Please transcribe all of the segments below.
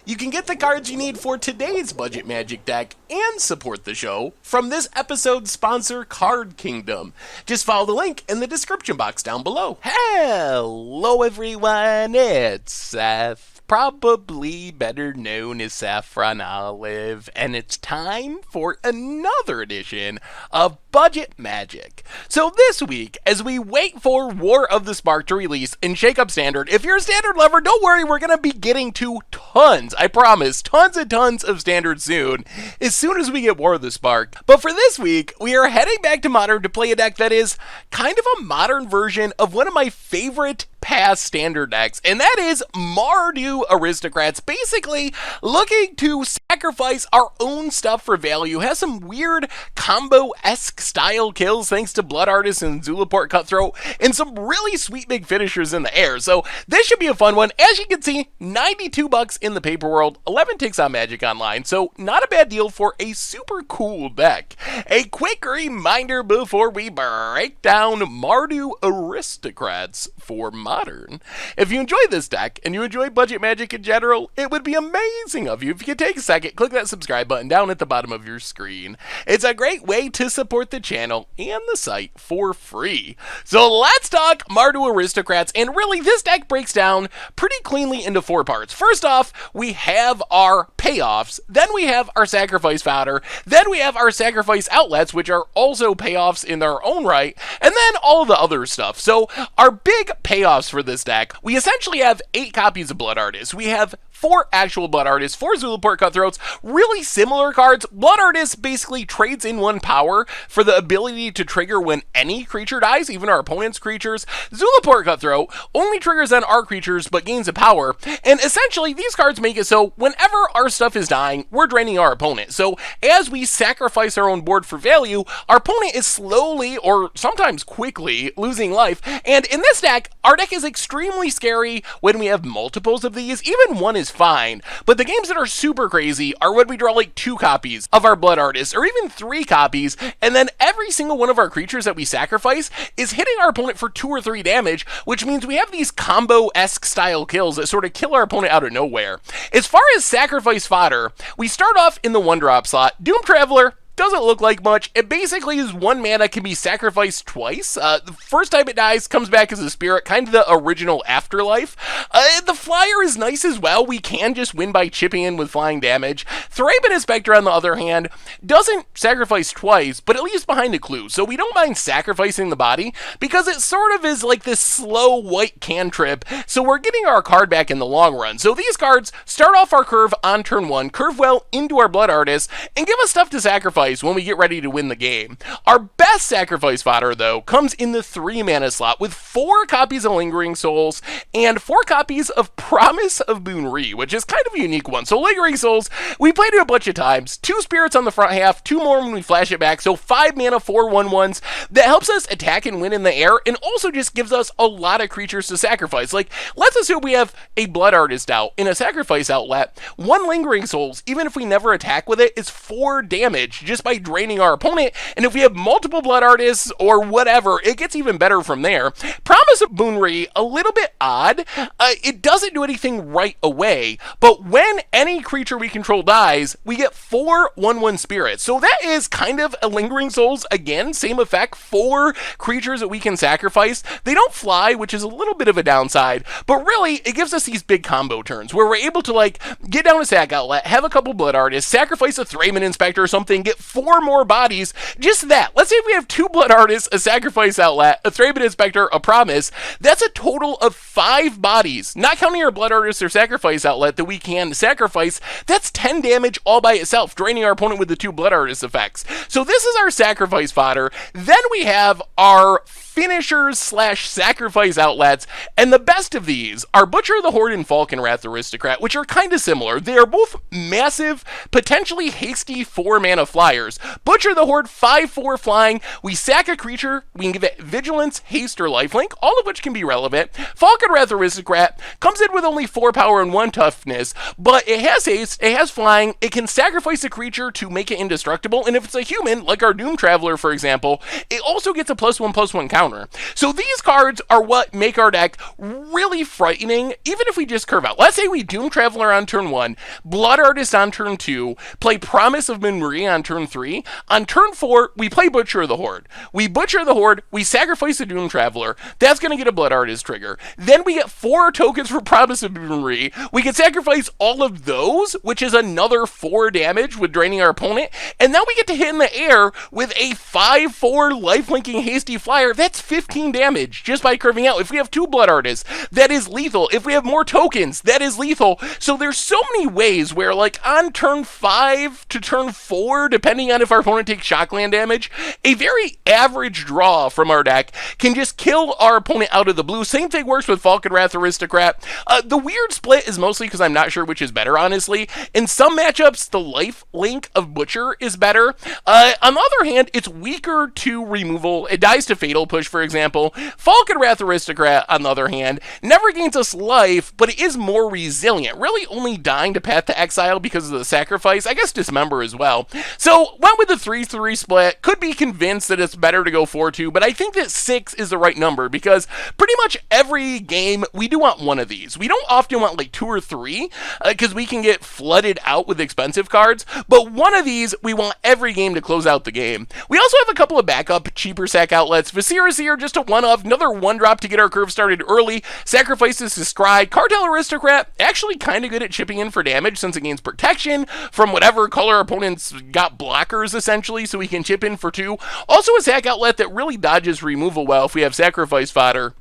You can get the cards you need for today's Budget Magic deck and support the show from this episode's sponsor, Card Kingdom. Just follow the link in the description box down below. Hello everyone, it's Seth, probably better known as Saffron Olive, and it's time for another edition of Budget Magic. So this week, as we wait for War of the Spark to release in Shake Up Standard, if you're a Standard lover, don't worry, we're going to be getting to tons, I promise, tons and tons of Standard soon as we get War of the Spark. But for this week, we are heading back to Modern to play a deck that is kind of a modern version of one of my favorite past Standard decks, and that is Mardu Aristocrats. Basically, looking to sacrifice our own stuff for value. Has some weird combo-esque style kills thanks to Blood Artist and Zulaport Cutthroat, and some really sweet big finishers in the air. So this should be a fun one. As you can see, $92 in the paper world, 11 ticks on Magic Online, so not a bad deal for a super cool deck. A quick reminder before we break down Mardu Aristocrats for Modern. If you enjoyed this deck and you enjoy Budget Magic in general, it would be amazing of you if you could take a second, click that subscribe button down at the bottom of your screen. It's a great way to support the channel and the site for free. So let's talk Mardu Aristocrats, and really this deck breaks down pretty cleanly into four parts. First off, we have our payoffs, then we have our sacrifice fodder, then we have our sacrifice outlets, which are also payoffs in their own right, and then all of the other stuff. So our big payoffs for this deck, we essentially have 8 copies of Blood Artist. We have 4 actual Blood Artists, 4 Zulaport Cutthroats, really similar cards. Blood Artist basically trades in 1 power for the ability to trigger when any creature dies, even our opponent's creatures. Zulaport Cutthroat only triggers on our creatures but gains a power, and essentially these cards make it so whenever our stuff is dying, we're draining our opponent. So as we sacrifice our own board for value, our opponent is slowly, or sometimes quickly, losing life, and in this deck, our deck is extremely scary when we have multiples of these. Even 1 is fine, but the games that are super crazy are when we draw like 2 copies of our Blood Artist, or even 3 copies, and then every single one of our creatures that we sacrifice is hitting our opponent for 2 or 3 damage, which means we have these combo-esque style kills that sort of kill our opponent out of nowhere. As far as sacrifice fodder, we start off in the 1-drop slot. Doom Traveler doesn't look like much. It basically is 1 mana, can be sacrificed twice. The first time it dies, comes back as a spirit, kind of the original Afterlife. The flyer is nice as well. We can just win by chipping in with flying damage. Thraben Inspector, on the other hand, doesn't sacrifice twice, but it leaves behind a clue. So we don't mind sacrificing the body, because it sort of is like this slow white cantrip, so we're getting our card back in the long run. So these cards start off our curve on turn 1, curve well into our Blood Artist, and give us stuff to sacrifice when we get ready to win the game. Our best sacrifice fodder, though, comes in the 3 mana slot with 4 copies of Lingering Souls and 4 copies of Promise of Boon-Ri, which is kind of a unique one. So Lingering Souls, we played it a bunch of times. 2 spirits on the front half, 2 more when we flash it back, so 5 mana, 4 1/1s. That helps us attack and win in the air, and also just gives us a lot of creatures to sacrifice. Like, let's assume we have a Blood Artist out in a sacrifice outlet. 1 Lingering Souls, even if we never attack with it, is 4 damage just by draining our opponent, and if we have multiple Blood Artists or whatever, it gets even better from there. Promise of Boon-Ri, a little bit odd. It doesn't do anything right away, but when any creature we control dies, we get 4 1/1 spirits. So that is kind of a Lingering Souls, again, same effect, 4 creatures that we can sacrifice. They don't fly, which is a little bit of a downside, but really, it gives us these big combo turns, where we're able to, like, get down a sack outlet, have a couple Blood Artists, sacrifice a Thraben Inspector or something, get 4 more bodies, just that. Let's say if we have 2 Blood Artists, a sacrifice outlet, a Thraben Inspector, a Promise, that's a total of 5 bodies, not counting our Blood Artist or sacrifice outlet that we can sacrifice. That's 10 damage all by itself, draining our opponent with the 2 Blood Artist effects. So this is our sacrifice fodder. Then we have our finishers slash sacrifice outlets, and the best of these are Butcher the Horde and Falkenrath Aristocrat, which are kind of similar. They are both massive, potentially hasty 4 mana flyers flyers. Butcher the Horde, 5/4 flying. We sack a creature, we can give it vigilance, haste, or lifelink, all of which can be relevant. Falkenrath Aristocrat comes in with only 4 power and 1 toughness, but it has haste, it has flying, it can sacrifice a creature to make it indestructible, and if it's a human, like our Doom Traveler for example, it also gets a +1/+1 counter. So these cards are what make our deck really frightening, even if we just curve out. Let's say we Doom Traveler on turn 1, Blood Artist on turn 2, play Promise of Marie on turn 3, on turn 4, we play Butcher the Horde. We Butcher the Horde, we sacrifice a Doom Traveler, that's going to get a Blood Artist trigger. Then we get 4 tokens for Promise of Marie, we can sacrifice all of those, which is another 4 damage with draining our opponent, and now we get to hit in the air with a 5/4 lifelinking hasty flyer. That's 15 damage just by curving out. If we have 2 Blood Artists, that is lethal. If we have more tokens, that is lethal. So there's so many ways where, like, on turn 5 to turn 4, depending on if our opponent takes shockland damage, a very average draw from our deck can just kill our opponent out of the blue. Same thing works with Falkenrath Aristocrat. The weird split is mostly because I'm not sure which is better, honestly. In some matchups, the life link of Butcher is better. On the other hand, it's weaker to removal. It dies to Fatal Push, for example. Falkenrath Aristocrat, on the other hand, never gains us life, but it is more resilient, really only dying to Path to Exile because of the sacrifice. I guess Dismember as well. So, went with the 3-3 split. Could be convinced that it's better to go 4-2, but I think that 6 is the right number because pretty much every game, we do want one of these. We don't often want like 2 or 3 because we can get flooded out with expensive cards, but one of these, we want every game to close out the game. We also have a couple of backup cheaper sack outlets. Viscera Seer, just a one-off, another 1-drop to get our curve started early. Sacrifices to Scry. Cartel Aristocrat, actually kind of good at chipping in for damage since it gains protection from whatever color opponents got blockers, essentially, so we can chip in for 2. Also a sack outlet that really dodges removal well if we have sacrifice fodder.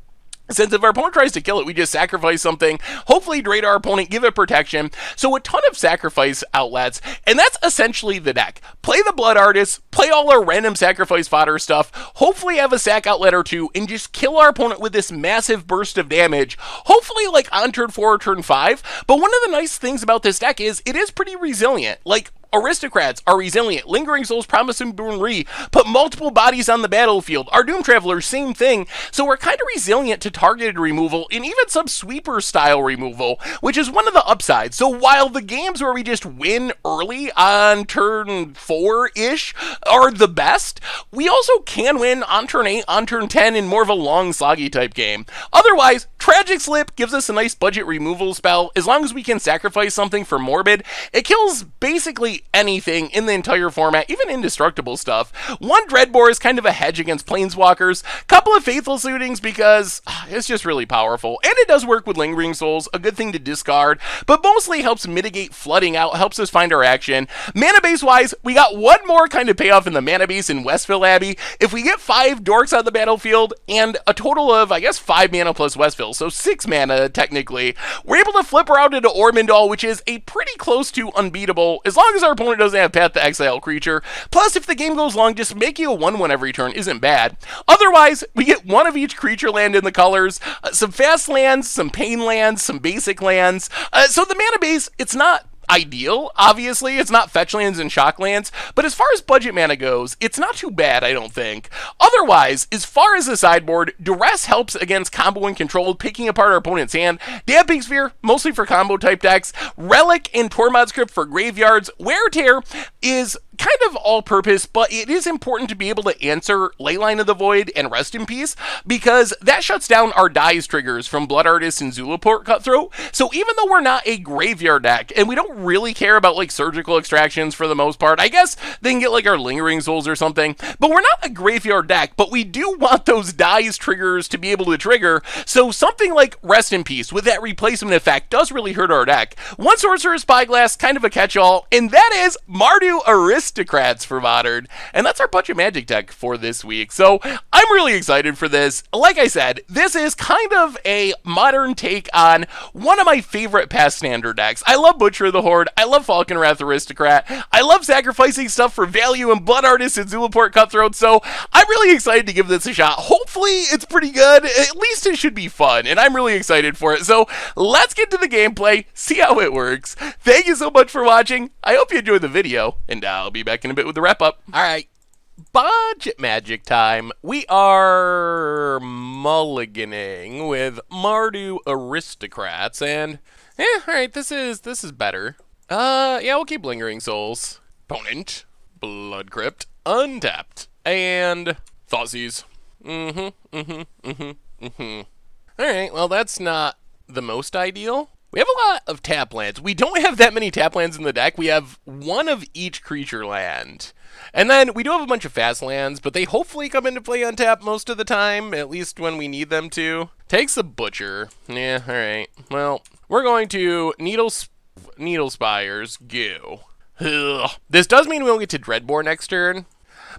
Since if our opponent tries to kill it, we just sacrifice something, hopefully drain our opponent, give it protection. So a ton of sacrifice outlets, and that's essentially the deck. Play the Blood Artists, play all our random sacrifice fodder stuff, hopefully have a sack outlet or 2, and just kill our opponent with this massive burst of damage, hopefully like on turn 4 or turn 5. But one of the nice things about this deck is it is pretty resilient. Like, Aristocrats are resilient. Lingering Souls, Promise of Marie, put multiple bodies on the battlefield. Our Doom Traveler, same thing. So we're kind of resilient to targeted removal and even some sweeper style removal, which is one of the upsides. So while the games where we just win early on turn 4-ish are the best, we also can win on turn 8, on turn 10 in more of a long sloggy type game. Otherwise, Tragic Slip gives us a nice budget removal spell. As long as we can sacrifice something for Morbid, it kills basically anything in the entire format, even indestructible stuff. 1 Dreadbore is kind of a hedge against Planeswalkers. Couple of Faithful Suitings because it's just really powerful. And it does work with Lingering Souls, a good thing to discard, but mostly helps mitigate flooding out, helps us find our action. Mana base wise, we got one more kind of payoff in the mana base in Westville Abbey. If we get 5 Dorks on the battlefield and a total of, I guess, 5 mana plus Westville, so 6 mana technically, we're able to flip around into Ormondal, which is a pretty close to unbeatable, as long as our opponent doesn't have Path to Exile creature. Plus, if the game goes long, just making a 1/1 every turn isn't bad. Otherwise, we get 1 of each creature land in the colors, some fast lands, some pain lands, some basic lands. So the mana base, it's not ideal, obviously. It's not fetch lands and shock lands, but as far as budget mana goes, it's not too bad, I don't think. Otherwise, as far as the sideboard, Duress helps against combo and control, picking apart our opponent's hand. Damping Sphere, mostly for combo type decks. Relic and Tormod Script for graveyards. Wear Tear is kind of all-purpose, but it is important to be able to answer Leyline of the Void and Rest in Peace, because that shuts down our dies triggers from Blood Artist and Zulaport Cutthroat. So even though we're not a graveyard deck, and we don't really care about like surgical extractions for the most part, I guess they can get like our Lingering Souls or something, but we're not a graveyard deck, but we do want those dies triggers to be able to trigger, so something like Rest in Peace with that replacement effect does really hurt our deck. 1 Sorcerer's Spyglass, kind of a catch-all, and that is Mardu Aristocrats for Modern, and that's our budget magic deck for this week. So I'm really excited for this. Like I said, this is kind of a modern take on one of my favorite past standard decks. I love Butcher the Horde, I love Falkenrath Aristocrat, I love sacrificing stuff for value and Blood Artist and Zulaport Cutthroat, so I'm really excited to give this a shot. Hopefully it's pretty good, at least it should be fun, and I'm really excited for it. So let's get to the gameplay, see how it works. Thank you so much for watching, I hope you enjoyed the video, and I'll be be back in a bit with the wrap-up. All right. Budget Magic time. We are mulliganing with Mardu Aristocrats, and alright, this is better. Yeah, we'll keep Lingering Souls. Opponent, Blood Crypt, untapped, and Thoughtseize. Alright, well that's not the most ideal. We have a lot of tap lands. We don't have that many tap lands in the deck. We have one of each creature land. And then we do have a bunch of fast lands, but they hopefully come into play on tap most of the time, at least when we need them to. Takes the Butcher. Yeah, alright. Well, we're going to Needle Spires, go. Ugh. This does mean we won't get to Dreadbore next turn,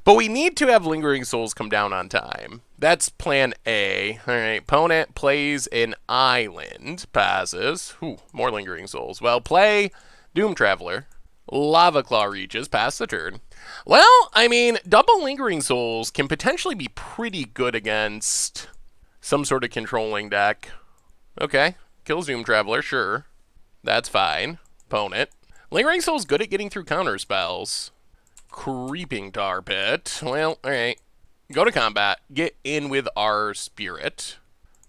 but we need to have Lingering Souls come down on time. That's plan A. Alright, opponent plays an island, passes. Ooh, more Lingering Souls. Well, play Doom Traveler. Lava Claw reaches, pass the turn. Well, I mean, double Lingering Souls can potentially be pretty good against some sort of controlling deck. Okay, kills Doom Traveler, sure. That's fine. Opponent. Lingering Souls good at getting through counter spells. Creeping Tar Pit. Well, alright. Go to combat. Get in with our Spirit.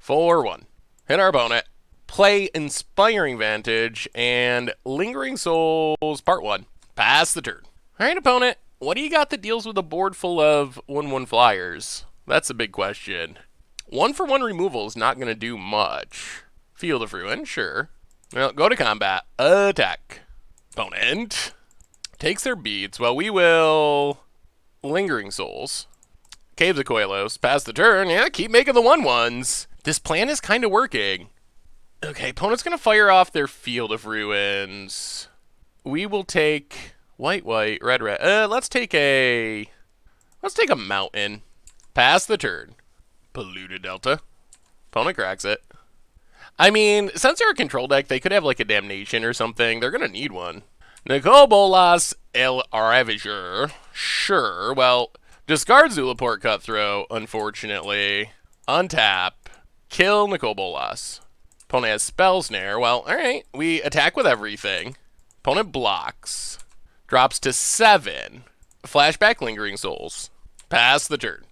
4-1. Hit our opponent. Play Inspiring Vantage and Lingering Souls Part 1. Pass the turn. Alright, opponent. What do you got that deals with a board full of 1/1 flyers? That's a big question. 1-for-1 removal is not going to do much. Field of Ruin, sure. Well, go to combat. Attack. Opponent takes their beads. Well, we will Lingering Souls. Caves of Koilos. Pass the turn. Yeah, keep making the 1/1s. This plan is kind of working. Okay, opponent's going to fire off their Field of Ruins. We will take white, red. Let's take a mountain. Pass the turn. Polluted Delta. Opponent cracks it. I mean, since they're a control deck, they could have like a Damnation or something. They're going to need one. Nicol Bolas El Ravager. Sure. Well, discard Zulaport Cutthroat, unfortunately. Untap. Kill Nicol Bolas. Opponent has Spell Snare. Well, alright. We attack with everything. Opponent blocks. Drops to 7. Flashback Lingering Souls. Pass the turn.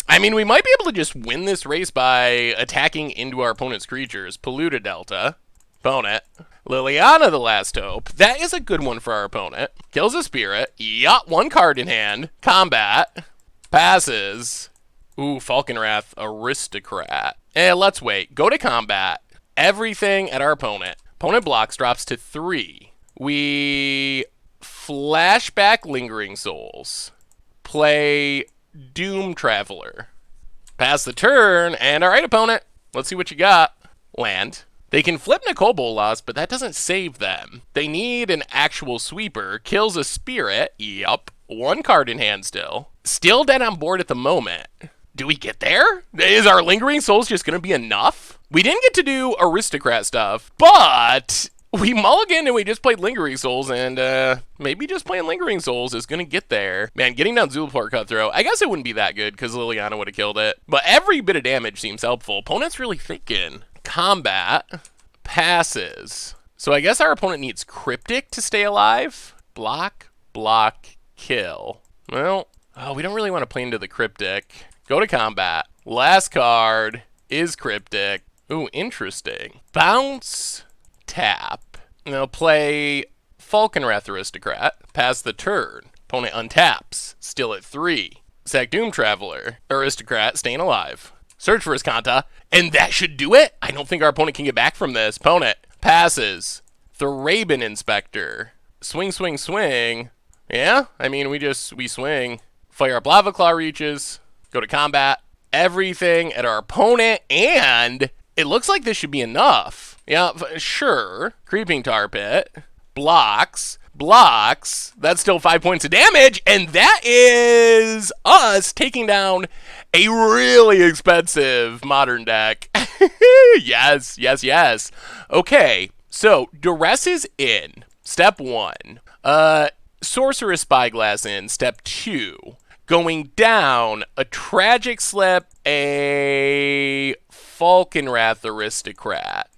I mean, we might be able to just win this race by attacking into our opponent's creatures. Polluted Delta. Opponent. Liliana the Last Hope. That is a good one for our opponent. Kills a spirit. Yup, 1 card in hand. Combat. Passes. Ooh, Falkenrath Aristocrat. Let's wait. Go to combat. Everything at our opponent. Opponent blocks, drops to 3. We flashback Lingering Souls. Play Doom Traveler. Pass the turn, and alright, opponent. Let's see what you got. Land. They can flip Nicol Bolas, but that doesn't save them. They need an actual sweeper. Kills a spirit. Yup. 1 card in hand still. Still dead on board at the moment. Do we get there? Is our Lingering Souls just going to be enough? We didn't get to do Aristocrat stuff, but we mulliganed and we just played Lingering Souls, and maybe just playing Lingering Souls is going to get there. Man, getting down Zulaport Cutthroat, I guess it wouldn't be that good because Liliana would have killed it, but every bit of damage seems helpful. Opponent's really thinking. Combat. Passes. So I guess our opponent needs Cryptic to stay alive. Block, kill. Well, we don't really want to play into the Cryptic. Go to combat. Last card is Cryptic. Ooh, interesting. Bounce, tap. Now play Falkenrath Aristocrat. Pass the turn. Opponent untaps. Still at 3. Sack Doom Traveler. Aristocrat staying alive. Search for his Kanta. And that should do it. I don't think our opponent can get back from this. Opponent passes. Thraben Inspector. Swing. Yeah, I mean, we swing. Fire up Lava Claw reaches. Go to combat. Everything at our opponent, and it looks like this should be enough. Yeah, sure. Creeping Tar Pit. Blocks. That's still 5 points of damage, and that is us taking down a really expensive modern deck. Yes. Okay, so Duress is in. Step 1. Sorceress Spyglass in. Step 2. Going down, a Tragic Slip, a Falkenrath Aristocrat,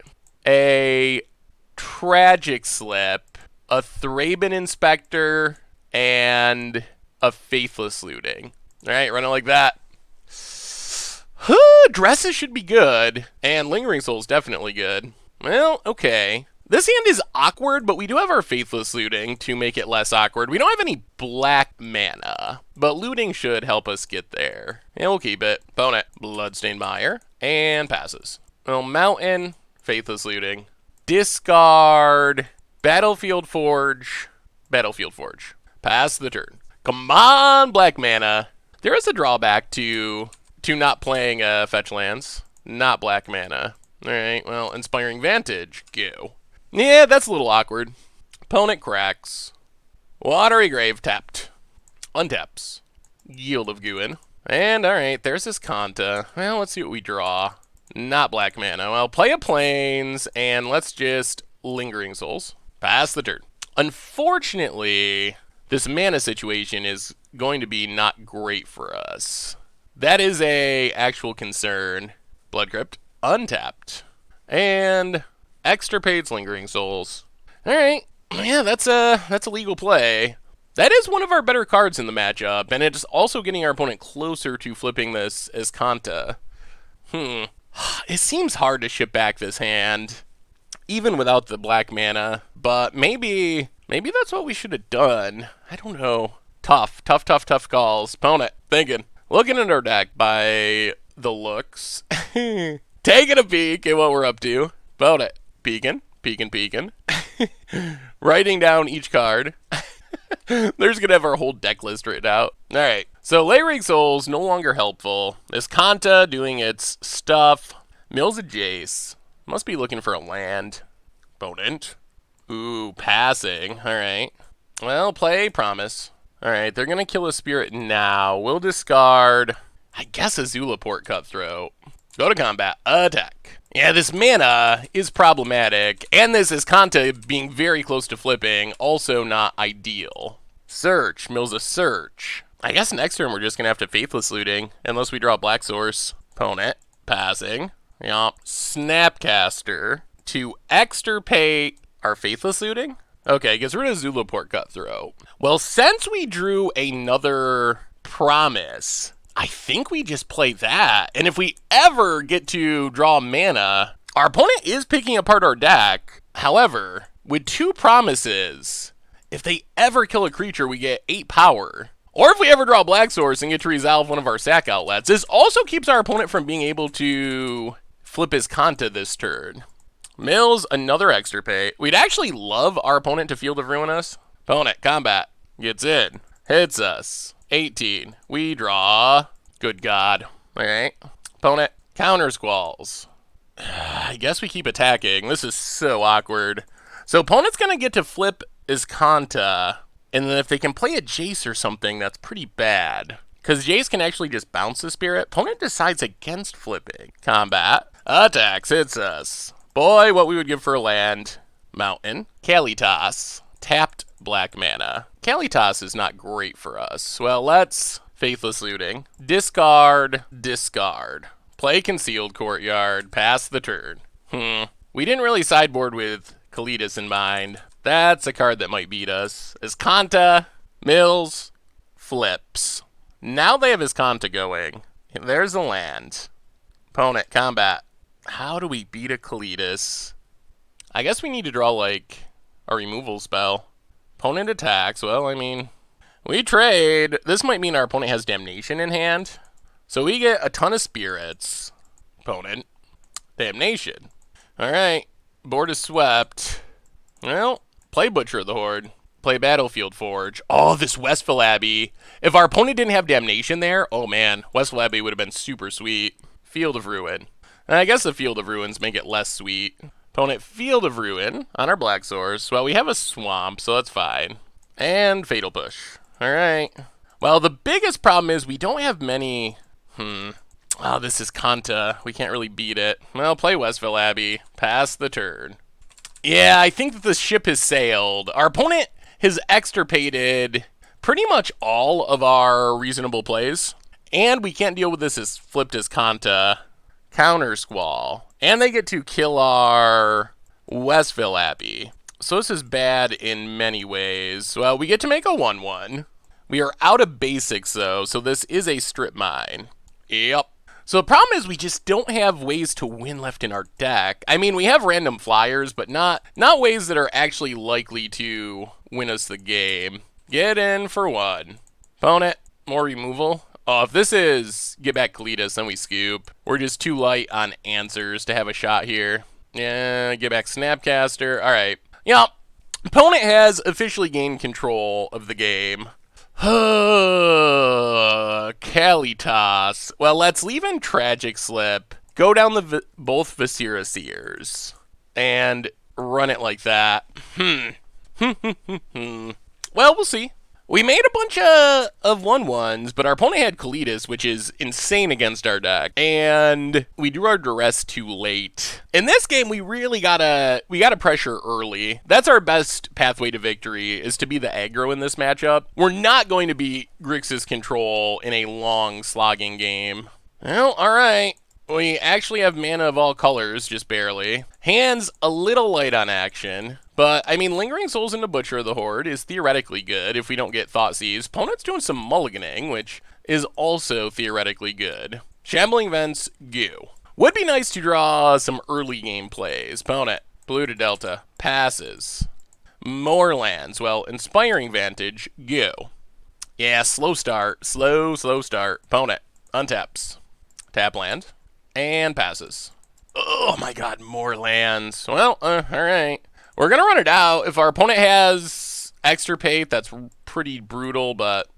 a Tragic Slip, a Thraben Inspector, and a Faithless Looting. All right, run it like that. Dresses should be good, and Lingering Soul's definitely good. Well, okay. This hand is awkward, but we do have our Faithless Looting to make it less awkward. We don't have any black mana, but looting should help us get there. And we'll keep it. Opponent, Bloodstained Mire, and passes. Well, Mountain, Faithless Looting. Discard, Battlefield Forge, Battlefield Forge. Pass the turn. Come on, black mana. There is a drawback to not playing fetch lands. Not black mana. Alright, well, Inspiring Vantage. Go. Yeah, that's a little awkward. Opponent cracks. Watery Grave tapped. Untaps. Yield of Guin. And alright, there's this Kanta. Well, let's see what we draw. Not black mana. Well, play a Plains, and let's just Lingering Souls. Pass the turn. Unfortunately, this mana situation is going to be not great for us. That is a actual concern. Blood Crypt. Untapped. And Extirpates Lingering Souls. Alright. Yeah, that's a legal play. That is one of our better cards in the matchup, and it's also getting our opponent closer to flipping this as Kanta. It seems hard to ship back this hand, even without the black mana, but maybe that's what we should have done. I don't know. Tough calls. Opponent, thinking. Looking at our deck by the looks. Taking a peek at what we're up to. Opponent, peeking. Writing down each card. They're just going to have our whole deck list written out. Alright, so Lingering Souls no longer helpful. Is Kanta doing its stuff? Mills a Jace. Must be looking for a land. Opponent. Ooh, passing. Alright. Well, play Promise. Alright, they're going to kill a spirit now. We'll discard, I guess, a Zulaport Cutthroat. Go to combat. Attack. Yeah, this mana is problematic, and this is Kanta being very close to flipping, also not ideal. Search. Mills a Search. I guess next turn we're just going to have to Faithless Looting, unless we draw Black Source. Opponent. Passing. Yup. Snapcaster. To extirpate our Faithless Looting? Okay, gets rid of Zulaport Cutthroat. Well, since we drew another Promise, I think we just play that. And if we ever get to draw mana, our opponent is picking apart our deck. However, with 2 Promises, if they ever kill a creature, we get 8 power. Or if we ever draw Black Source and get to resolve one of our sack outlets, this also keeps our opponent from being able to flip his Kanta this turn. Mills, another Extirpate. We'd actually love our opponent to Field of Ruin us. Opponent, combat. Gets in. Hits us. 18. We draw. Good God. Alright. Opponent, counter Squalls. I guess we keep attacking. This is so awkward. So opponent's going to get to flip his Kanta. And then if they can play a Jace or something, that's pretty bad. Because Jace can actually just bounce the spirit. Opponent decides against flipping. Combat. Attacks. Hits us. Boy, what we would give for a land. Mountain. Kalitas. Tapped black mana. Kalitas is not great for us. Well, let's Faithless Looting. Discard. Play Concealed Courtyard. Pass the turn. We didn't really sideboard with Kalitas in mind. That's a card that might beat us. Is Kanta. Mills. Flips. Now they have his Kanta going. There's a land. Opponent. Combat. How do we beat a Kalitas? I guess we need to draw, like, a removal spell. Opponent attacks. Well, I mean, we trade. This might mean our opponent has Damnation in hand. So we get a ton of spirits. Opponent. Damnation. Alright. Board is swept. Well, play Butcher of the Horde. Play Battlefield Forge. Oh, this Westville Abbey. If our opponent didn't have Damnation there, oh man, Westville Abbey would have been super sweet. Field of Ruin. I guess the Field of Ruins make it less sweet. Opponent, Field of Ruin on our Black Source. Well, we have a Swamp, so that's fine. And Fatal Push. Alright. Well, the biggest problem is we don't have many... Oh, this is Kanta. We can't really beat it. Well, play Westville Abbey. Pass the turn. Yeah, I think that the ship has sailed. Our opponent has extirpated pretty much all of our reasonable plays. And we can't deal with this as flipped as Kanta. Counter Squall. And they get to kill our Westville Abbey. So this is bad in many ways. Well, we get to make a 1/1. We are out of basics, though, so this is a strip mine. Yep. So the problem is we just don't have ways to win left in our deck. I mean, we have random flyers, but not ways that are actually likely to win us the game. Get in for 1. Opponent, more removal. Oh, if this is get back Kalitas, then we scoop. We're just too light on answers to have a shot here. Yeah, get back Snapcaster. All right. Yep. Opponent has officially gained control of the game. Kalitas. Well, let's leave in Tragic Slip. Go down both Viscera Seers. And run it like that. Well, we'll see. We made a bunch of 1/1s, but our opponent had Kalitas, which is insane against our deck. And we drew our duress too late. In this game, we really gotta pressure early. That's our best pathway to victory, is to be the aggro in this matchup. We're not going to beat Grixis control in a long slogging game. Well, alright. We actually have mana of all colors, just barely. Hand's a little light on action. But, I mean, Lingering Souls into Butcher of the Horde is theoretically good if we don't get Thoughtseize. Opponent's doing some mulliganing, which is also theoretically good. Shambling Vents, goo. Would be nice to draw some early game plays. Opponent, blue to Delta, passes. More lands, well, Inspiring Vantage, goo. Yeah, slow start, slow start. Opponent, untaps. Tap land, and passes. Oh my god, more lands. Well, alright. We're going to run it out. If our opponent has Extirpate, that's pretty brutal, but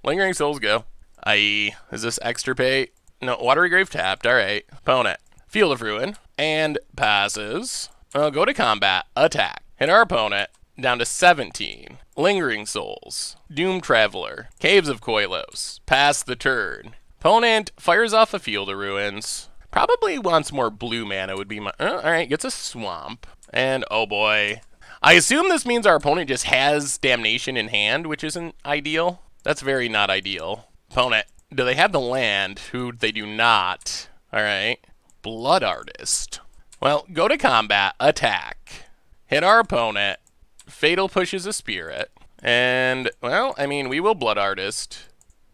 Lingering Souls go. I.e., is this Extirpate? No, Watery Grave tapped. All right. Opponent, Field of Ruin, and passes. Go to combat, attack. Hit our opponent, down to 17. Lingering Souls, Doom Traveler, Caves of Koilos, pass the turn. Opponent fires off a Field of Ruins. Probably wants more blue mana would be my... all right, gets a Swamp. And, oh boy. I assume this means our opponent just has Damnation in hand, which isn't ideal. That's very not ideal. Opponent, do they have the land? Who they do not. Alright. Blood Artist. Well, go to combat, attack. Hit our opponent. Fatal pushes a Spirit. And, well, I mean, we will Blood Artist.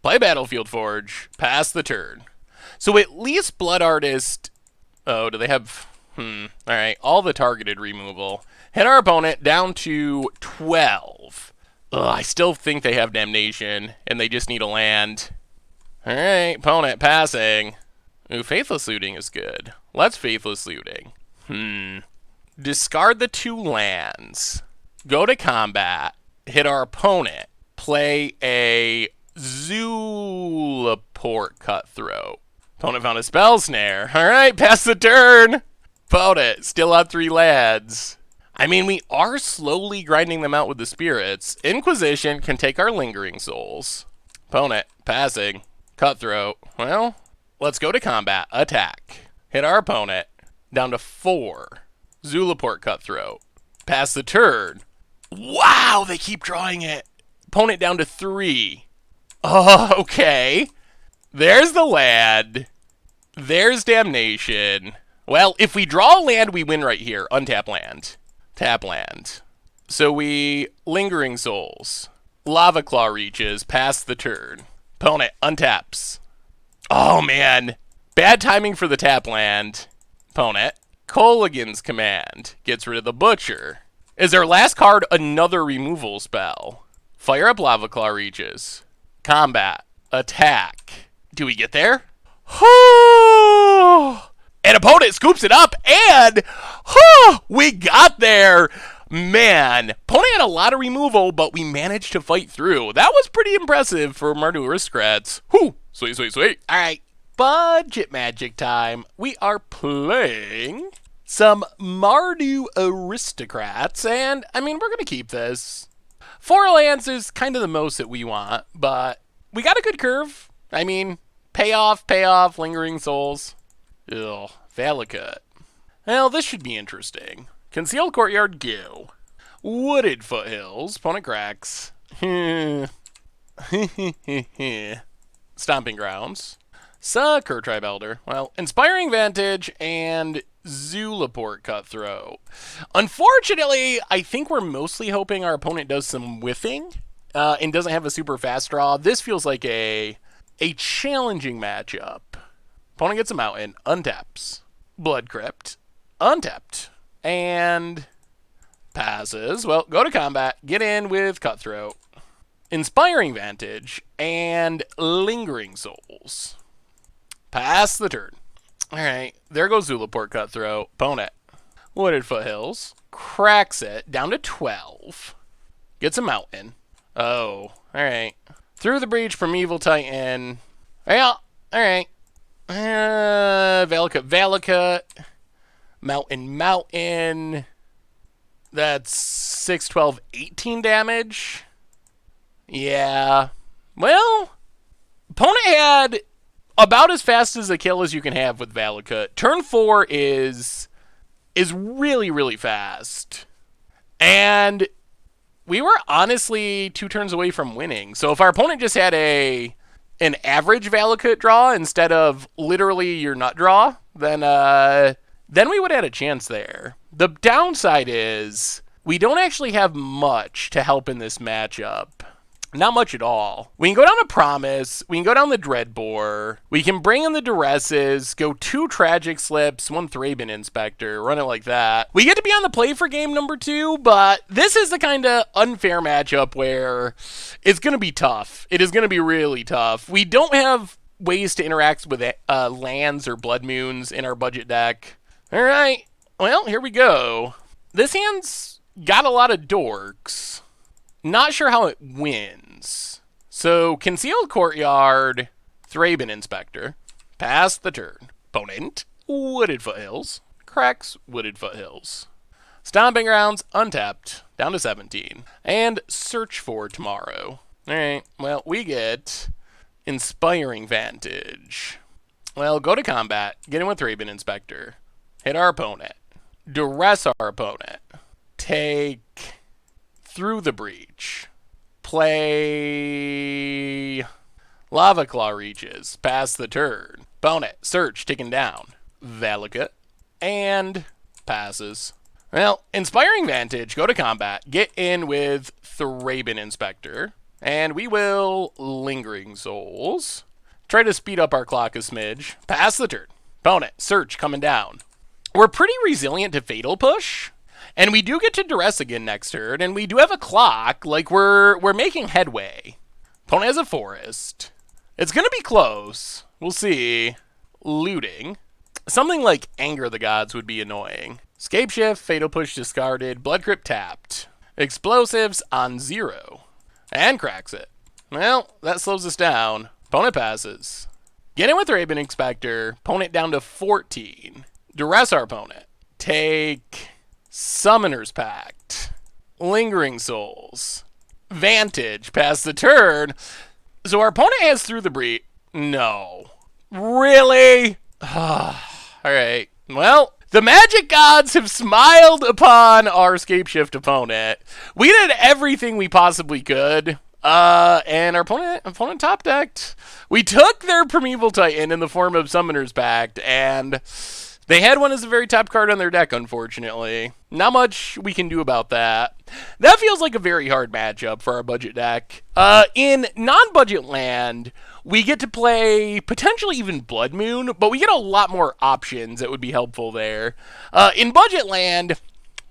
Play Battlefield Forge. Pass the turn. So at least Blood Artist... oh, do they have... alright, all the targeted removal. Hit our opponent down to 12. Ugh, I still think they have Damnation, and they just need a land. Alright, opponent passing. Ooh, Faithless Looting is good. Let's Faithless Looting. Discard the 2 lands. Go to combat. Hit our opponent. Play a Zulaport Cutthroat. Opponent found a Spell Snare. Alright, pass the turn. Opponent, still on 3 lands. I mean, we are slowly grinding them out with the spirits. Inquisition can take our Lingering Souls. Opponent, passing. Cutthroat. Well, let's go to combat. Attack. Hit our opponent. Down to 4. Zulaport Cutthroat. Pass the turn. Wow, they keep drawing it. Opponent down to 3. Oh, okay. There's the land. There's Damnation. Well, if we draw a land, we win right here. Untap land. Tap land. So we Lingering Souls. Lava Claw reaches. Pass the turn. Opponent untaps. Oh, man. Bad timing for the tap land. Opponent. Kolaghan's Command. Gets rid of the Butcher. Is our last card another removal spell? Fire up Lava Claw reaches. Combat. Attack. Do we get there? And opponent scoops it up, and we got there. Man, opponent had a lot of removal, but we managed to fight through. That was pretty impressive for Mardu Aristocrats. Whew, sweet, sweet, sweet. All right, budget magic time. We are playing some Mardu Aristocrats, and I mean, we're going to keep this. 4 lands is kind of the most that we want, but we got a good curve. I mean, payoff, Lingering Souls. Ugh, Valakut. Well, this should be interesting. Concealed Courtyard, go. Wooded Foothills, opponent cracks. Stomping Grounds. Sucker Tribe Elder. Well, Inspiring Vantage and Zulaport Cutthroat. Unfortunately, I think we're mostly hoping our opponent does some whiffing and doesn't have a super fast draw. This feels like a challenging matchup. Opponent gets a mountain, untaps. Blood Crypt, untapped. And passes. Well, go to combat, get in with Cutthroat. Inspiring Vantage and Lingering Souls. Pass the turn. Alright, there goes Zulaport Cutthroat. Opponent. Wooded Foothills. Cracks it down to 12. Gets a mountain. Oh, alright. Through the Breach, Primeval Titan. Well, alright. Valakut. Mountain. That's 6, 12, 18 damage. Yeah. Well, opponent had about as fast as a kill as you can have with Valakut. Turn 4 is really, really fast. And we were honestly 2 turns away from winning. So if our opponent just had an average Valakut draw instead of literally your nut draw, then we would have had a chance there. The downside is we don't actually have much to help in this matchup. Not much at all. We can go down to Promise. We can go down the Dreadbore. We can bring in the Duresses, go 2 Tragic Slips, 1 Thraben Inspector, run it like that. We get to be on the play for game number 2, but this is the kind of unfair matchup where it's going to be tough. It is going to be really tough. We don't have ways to interact with lands or Blood Moons in our budget deck. All right. Well, here we go. This hand's got a lot of dorks. Not sure how it wins. So, Concealed Courtyard, Thraben Inspector, pass the turn. Opponent, Wooded Foothills, cracks Wooded Foothills. Stomping Grounds, untapped, down to 17. And Search for Tomorrow. Alright, well, we get Inspiring Vantage. Well, go to combat, get in with Thraben Inspector, hit our opponent, duress our opponent, take Through the Breach, play Lava Claw Reaches, pass the turn, opponent, search, taken down, Valakut, and passes. Well, Inspiring Vantage, go to combat, get in with Thraben Inspector, and we will Lingering Souls. Try to speed up our clock a smidge, pass the turn, opponent, search, coming down. We're pretty resilient to Fatal Push. And we do get to Duress again next turn, and we do have a clock. Like, we're making headway. Opponent has a forest. It's going to be close. We'll see. Looting. Something like Anger of the Gods would be annoying. Scapeshift, Fatal Push discarded, Blood Crypt tapped. Explosives on 0. And cracks it. Well, that slows us down. Opponent passes. Get in with Thraben Inspector. Opponent down to 14. Duress our opponent. Take Summoner's Pact, Lingering Souls, Vantage, pass the turn. So our opponent has Through the Breach. No. Really? Alright. Well, the Magic Gods have smiled upon our Scapeshift opponent. We did everything we possibly could. And our opponent top decked. We took their Primeval Titan in the form of Summoner's Pact, and they had one as the very top card on their deck, unfortunately. Not much we can do about that. That feels like a very hard matchup for our budget deck. In non-budget land, we get to play potentially even Blood Moon, but we get a lot more options that would be helpful there. In budget land,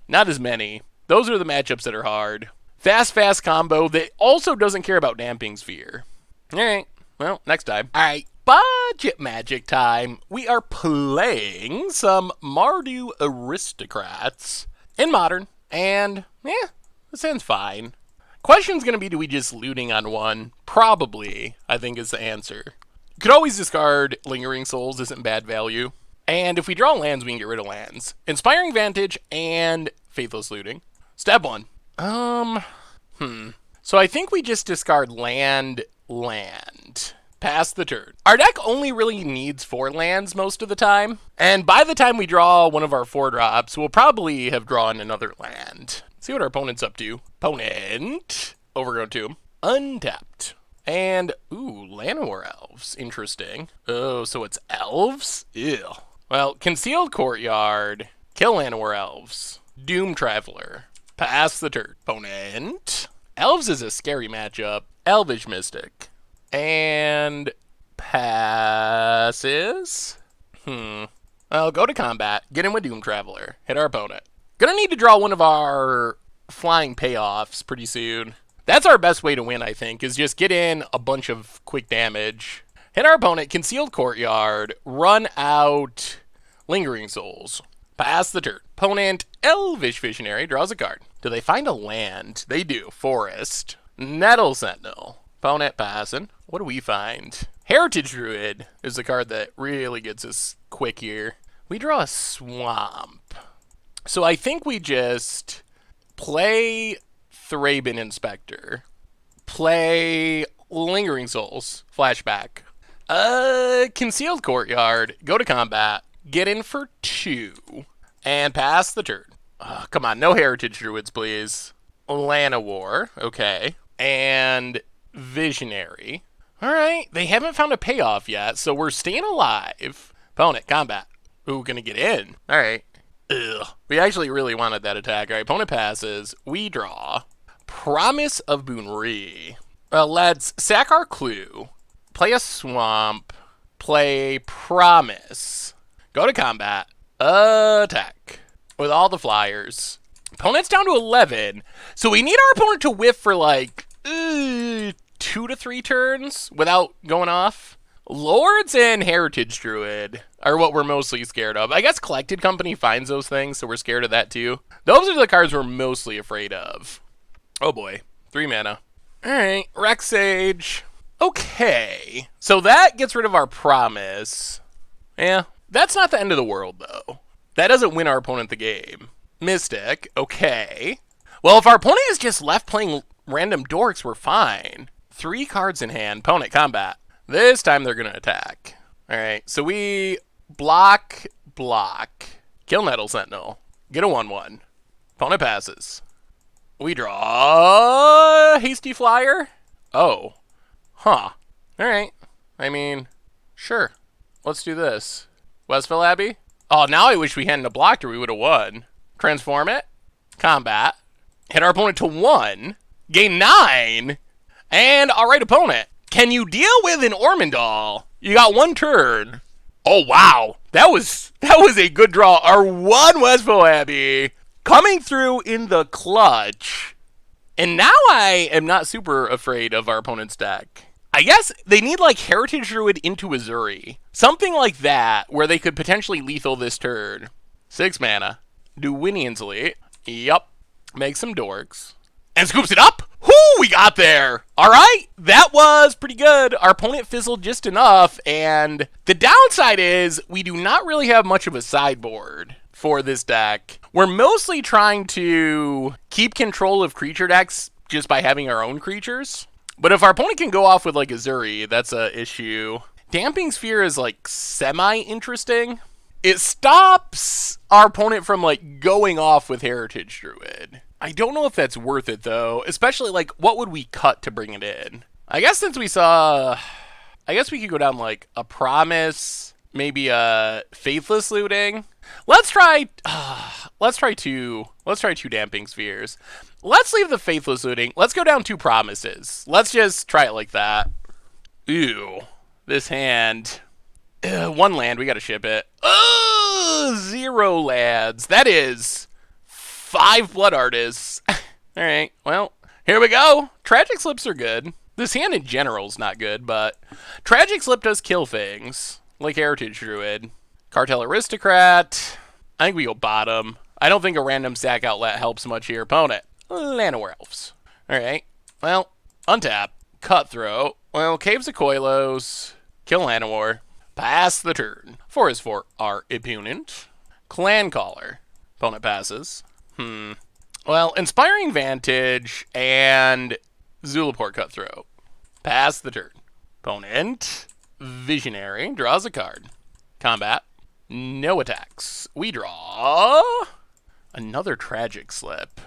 not as many. Those are the matchups that are hard. Fast combo that also doesn't care about Damping Sphere. Alright, well, next time. Alright. Budget Magic time. We are playing some Mardu Aristocrats in Modern, and yeah, this hand's fine. Question's gonna be, do we just looting on 1? Probably, I think is the answer. Could always discard Lingering Souls, isn't bad value. And if we draw lands, we can get rid of lands. Inspiring Vantage and Faithless Looting. Step 1. So I think we just discard land. Pass the turn. Our deck only really needs 4 lands most of the time, and by the time we draw one of our 4 drops, we'll probably have drawn another land. See what our opponent's up to. Opponent, Overgrown Tomb, untapped, And, ooh, Llanowar Elves. Interesting. Oh, so it's elves? Ew. Well, Concealed Courtyard. Kill Llanowar Elves. Doom Traveler. Pass the turn. Opponent. Elves is a scary matchup. Elvish Mystic. And passes. Well, go to combat. Get in with Doom Traveler. Hit our opponent. Gonna need to draw one of our flying payoffs pretty soon. That's our best way to win, I think, is just get in a bunch of quick damage. Hit our opponent, Concealed Courtyard, run out Lingering Souls. Pass the turn. Opponent, Elvish Visionary, draws a card. Do they find a land? They do. Forest. Nettle Sentinel. Opponent passing. What do we find? Heritage Druid is the card that really gets us quick here. We draw a swamp. So I think we just play Thraben Inspector. Play Lingering Souls. Flashback. Concealed Courtyard. Go to combat. Get in for 2. And pass the turn. Come on, no Heritage Druids, please. Llanowar. Okay. And Visionary. Alright, they haven't found a payoff yet, so we're staying alive. Opponent, combat. Ooh, gonna get in. Alright. Ugh. We actually really wanted that attack. Alright, opponent passes. We draw. Promise of Boonri. Let's sack our clue. Play a swamp. Play Promise. Go to combat. Attack. With all the flyers. Opponent's down to 11. So we need our opponent to whiff for like 2 to 3 turns without going off. Lords and Heritage Druid are what we're mostly scared of. I guess Collected Company finds those things, so we're scared of that too. Those are the cards we're mostly afraid of. Oh boy. 3 mana. Alright, Rex Sage. Okay. So that gets rid of our Promise. Yeah. That's not the end of the world, though. That doesn't win our opponent the game. Mystic. Okay. Well, if our opponent is just left playing random dorks, we're fine. 3 cards in hand. Opponent, combat. This time they're going to attack. Alright, so we block. Kill Nettle Sentinel. Get a 1/1. Opponent passes. We draw Hasty Flyer. Oh. Huh. Alright. I mean, sure. Let's do this. Westville Abbey? Oh, now I wish we hadn't have blocked or we would have won. Transform it. Combat. Hit our opponent to 1. Gain 9. And, alright, opponent. Can you deal with an Ormondal? You got 1 turn. Oh, wow. That was a good draw. Our 1 Westville Abbey coming through in the clutch. And now I am not super afraid of our opponent's deck. I guess they need like Heritage Druid into Azuri. Something like that, where they could potentially lethal this turn. 6 mana. Do Winian's Elite. Yup. Make some dorks. And scoops it up! Whoo! We got there! Alright, that was pretty good. Our opponent fizzled just enough, and the downside is we do not really have much of a sideboard for this deck. We're mostly trying to keep control of creature decks just by having our own creatures. But if our opponent can go off with like Azuri, that's a issue. Damping Sphere is like semi-interesting. It stops our opponent from like going off with Heritage Druid. I don't know if that's worth it though, especially like what would we cut to bring it in? I guess since we saw, I guess we could go down like a Promise, maybe a Faithless Looting. Let's try 2 Damping Spheres. Let's leave the Faithless Looting. Let's go down 2 Promises. Let's just try it like that. Ew. This hand. 1 land. We gotta ship it. 0 lands. That is 5 Blood Artists. Alright, well, here we go. Tragic Slips are good. This hand in general is not good, but Tragic Slip does kill things, like Heritage Druid. Cartel Aristocrat. I think we go bottom. I don't think a random sack outlet helps much here. Opponent. Llanowar Elves. Alright. Well, untap. Cutthroat. Well, Caves of Koilos. Kill Llanowar. Pass the turn. 4 is for our opponent. Clan Caller. Opponent passes. Well, Inspiring Vantage and Zulaport Cutthroat. Pass the turn. Opponent. Visionary. Draws a card. Combat. No attacks. We draw another Tragic Slip.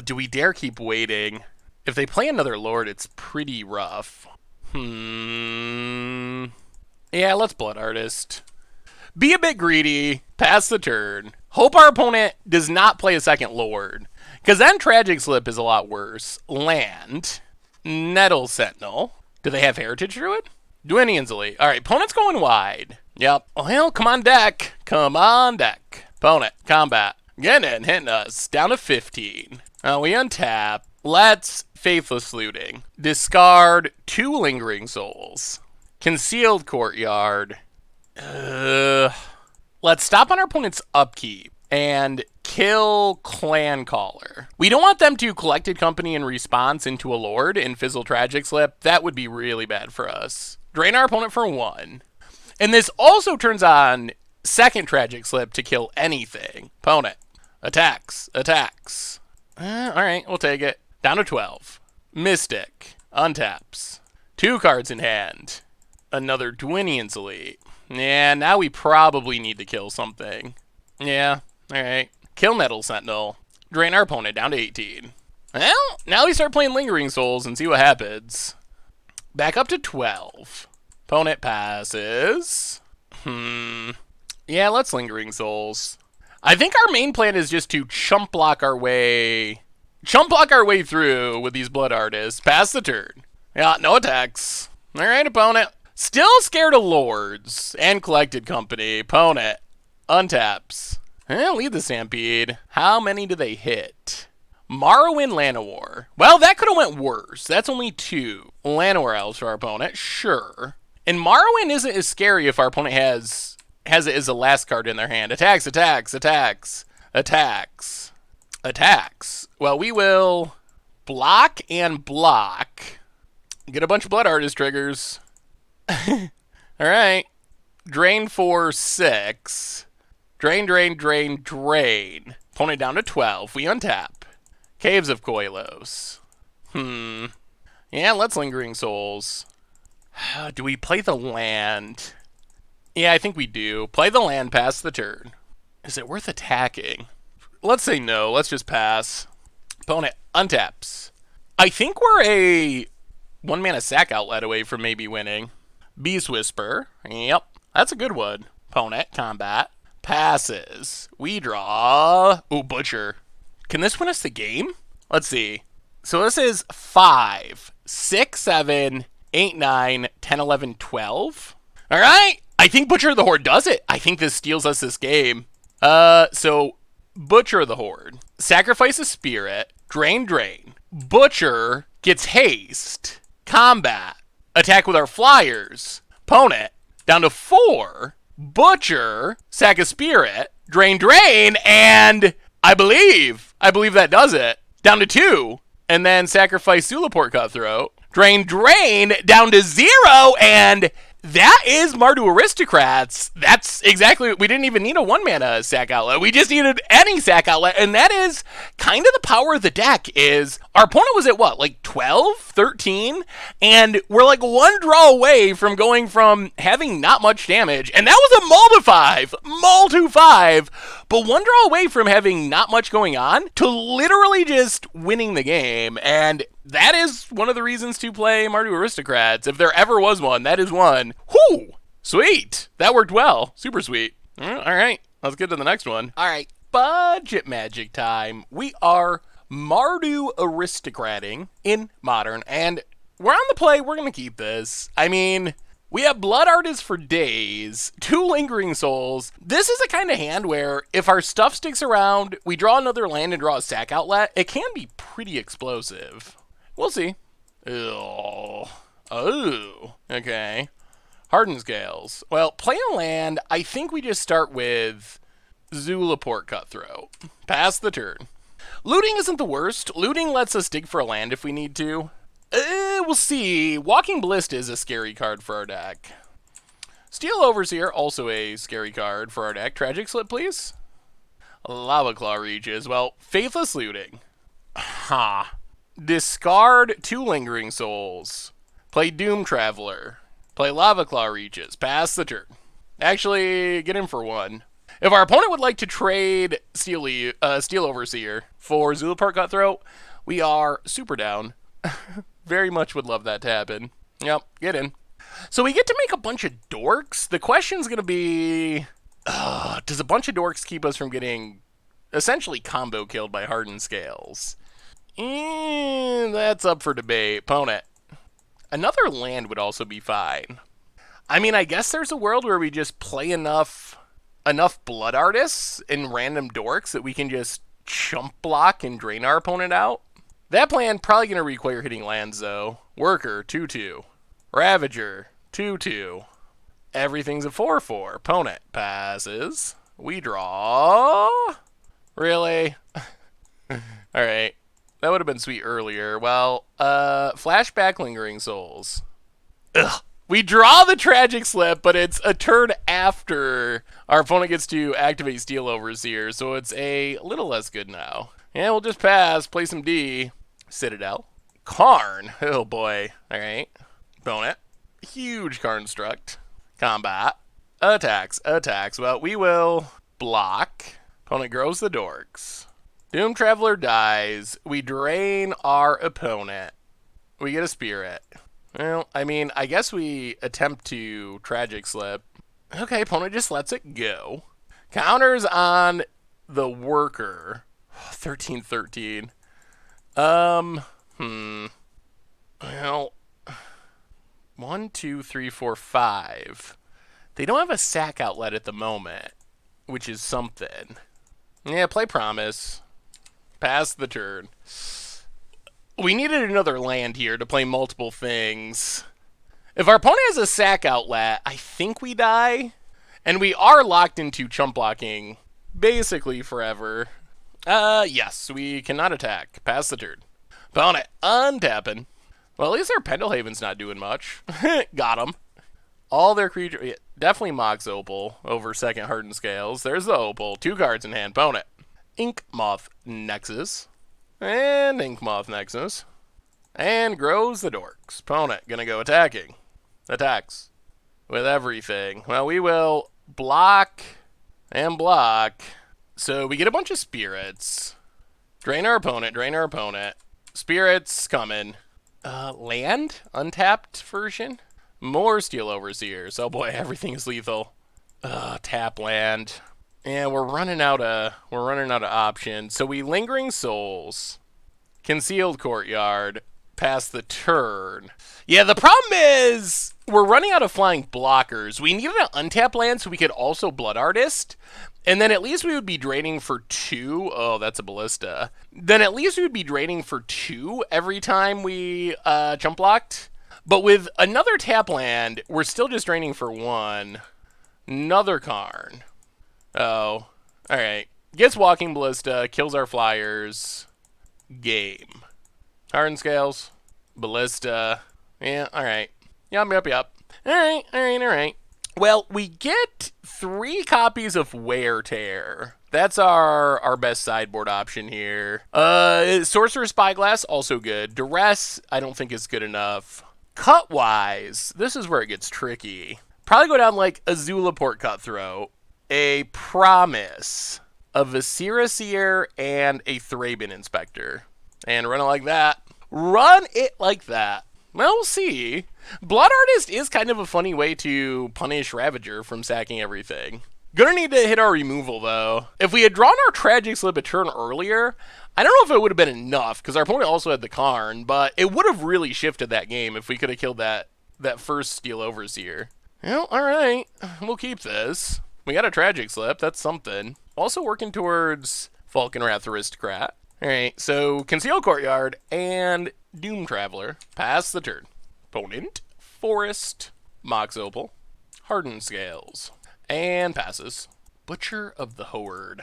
Do we dare keep waiting? If they play another Lord, it's pretty rough. Yeah, let's Blood Artist. Be a bit greedy, pass the turn. Hope our opponent does not play a second Lord, because then Tragic Slip is a lot worse. Land, Nettle Sentinel. Do they have Heritage Druid? Dwaynian's Elite. All right, opponent's going wide. Yep. Well, come on deck. Come on deck. Opponent, combat. Getting in, hitting us. Down to 15. We untap. Let's Faithless Looting. Discard 2 Lingering Souls. Concealed Courtyard. Let's stop on our opponent's upkeep and kill Clan Caller. We don't want them to Collected Company in response into a Lord and Fizzle Tragic Slip. That would be really bad for us. Drain our opponent for 1. And this also turns on second Tragic Slip to kill anything. Opponent. Attacks. Attacks. Alright, we'll take it. Down to 12. Mystic. Untaps. 2 cards in hand. Another Dwaynian's Elite. Yeah, now we probably need to kill something. Yeah, alright. Kill Nettle Sentinel. Drain our opponent down to 18. Well, now we start playing Lingering Souls and see what happens. Back up to 12. Opponent passes. Yeah, let's Lingering Souls. I think our main plan is just to chump block our way through with these Blood Artists. Pass the turn. Yeah, no attacks. Alright, opponent. Still scared of Lords and Collected Company. Opponent untaps. Lead the Stampede. How many do they hit? Morrowind Llanowar. Well, that could have went worse. That's only 2. Llanowar Elves for our opponent. Sure. And Morrowind isn't as scary if our opponent has it as a last card in their hand. Attacks, attacks, attacks, attacks, attacks. Well, we will block and block. Get a bunch of Blood Artist triggers. Alright. Drain for 6. Drain, drain, drain, drain. Opponent down to 12. We untap. Caves of Koilos. Yeah, let's Lingering Souls. Do we play the land? Yeah, I think we do. Play the land, pass the turn. Is it worth attacking? Let's say no. Let's just pass. Opponent untaps. I think we're a 1-mana sack outlet away from maybe winning. Beast Whisper. Yep. That's a good one. Opponent, combat. Passes. We draw. Ooh, Butcher. Can this win us the game? Let's see. So this is 5, 6, 7, 8, 9, 10, 11, 12. All right. I think Butcher of the Horde does it. I think this steals us this game. So Butcher of the Horde. Sacrifice a spirit. Drain, drain. Butcher gets haste. Combat. Attack with our flyers. Opponent. Down to 4. Butcher. Sack a spirit. Drain, drain. And I believe that does it. Down to 2. And then sacrifice Zulaport Cutthroat. Drain, drain. Down to 0. And that is Mardu Aristocrats. That's exactly, we didn't even need a 1-mana sack outlet. We just needed any sack outlet, and that is kind of the power of the deck. Is our opponent was at what, like 12, 13? And we're like 1 draw away from going from having not much damage, and that was a Mull to 5, but 1 draw away from having not much going on to literally just winning the game. And that is one of the reasons to play Mardu Aristocrats. If there ever was one, that is one. Whoo! Sweet! That worked well. Super sweet. All right, let's get to the next one. All right, budget magic time. We are Mardu Aristocrating in Modern, and we're on the play. We're going to keep this. I mean, we have Blood Artists for days, 2 Lingering Souls. This is a kind of hand where if our stuff sticks around, we draw another land and draw a sack outlet, it can be pretty explosive. We'll see. Oh, okay. Hardened Scales. Well, play a land. I think we just start with Zulaport Cutthroat. Pass the turn. Looting isn't the worst. Looting lets us dig for a land if we need to. We'll see. Walking Ballista is a scary card for our deck. Steel Overseer, also a scary card for our deck. Tragic Slip, please. Lava Claw Reaches. Well, Faithless Looting. Discard 2 Lingering Souls. Play Doom Traveler. Play Lava Claw Reaches. Pass the turn. Actually, get in for 1. If our opponent would like to trade Steel Overseer for Zulaport Cutthroat, we are super down. Very much would love that to happen. Yep, get in. So we get to make a bunch of dorks. The question's going to be, does a bunch of dorks keep us from getting essentially combo killed by hardened scales? That's up for debate. Opponent. Another land would also be fine. I mean, I guess there's a world where we just play enough blood artists and random dorks that we can just chump block and drain our opponent out. That plan probably going to require hitting lands, though. Worker, 2-2. Ravager, 2-2. Everything's a 4-4. Opponent passes. We draw. Really? Alright. That would have been sweet earlier. Well, flashback Lingering Souls. Ugh. We draw the Tragic Slip, but it's a turn after our opponent gets to activate Steel Overseer, so it's a little less good now. Yeah, we'll just pass, play some D. Citadel. Karn. Oh boy. Alright. Opponent. Huge Karn Struct. Combat. Attacks. Well, we will block. Opponent grows the dorks. Doom Traveler dies. We drain our opponent. We get a Spirit. Well, I mean, I guess we attempt to Tragic Slip. Okay, opponent just lets it go. Counters on the Worker. 13-13. Well, 1, 2, 3, 4, 5. They don't have a sack outlet at the moment, which is something. Yeah, play Promise. Pass the turn. We needed another land here to play multiple things. If our opponent has a sack outlet, I think we die. And we are locked into chump blocking basically forever. Yes, we cannot attack. Pass the turn. Opponent untapping. Well, at least our Pendelhaven's not doing much. Got him. All their creatures... Yeah, definitely Mox Opal over second Hardened Scales. There's the Opal. 2 cards in hand. Opponent. Ink Moth Nexus. And Ink Moth Nexus. And grows the dorks. Opponent gonna go attacking. Attacks. With everything. Well, we will block and block. So we get a bunch of spirits. Drain our opponent. Spirits coming. Land? Untapped version? More Steel Overseers. Oh boy, everything is lethal. Tap land. Yeah, we're running out of options. So we Lingering Souls, Concealed Courtyard, pass the turn. Yeah, the problem is we're running out of flying blockers. We needed an untap land so we could also Blood Artist, and then at least we would be draining for 2. Oh, that's a Ballista. Then at least we would be draining for 2 every time we jump blocked. But with another tap land, we're still just draining for 1. Another Karn. Oh, alright. Gets Walking Ballista, kills our flyers. Game. Hardened Scales. Ballista. Yeah, alright. Yup. Alright. Well, we get 3 copies of Wear Tear. That's our best sideboard option here. Sorcerer's Spyglass, also good. Duress, I don't think is good enough. Cut-wise, this is where it gets tricky. Probably go down like a Zulaport Cutthroat, a Promise, a Viscera Seer, and a Thraben Inspector. And run it like that. Well, we'll see. Blood Artist is kind of a funny way to punish Ravager from sacking everything. Gonna need to hit our removal, though. If we had drawn our Tragic Slip a turn earlier, I don't know if it would have been enough, because our opponent also had the Karn, but it would have really shifted that game if we could have killed that first Steel Overseer. Well, alright. We'll keep this. We got a Tragic Slip. That's something. Also working towards Falkenrath Aristocrat. Alright, so Concealed Courtyard and Doom Traveler. Pass the turn. Opponent. Forest. Mox Opal. Hardened Scales. And passes. Butcher of the Horde.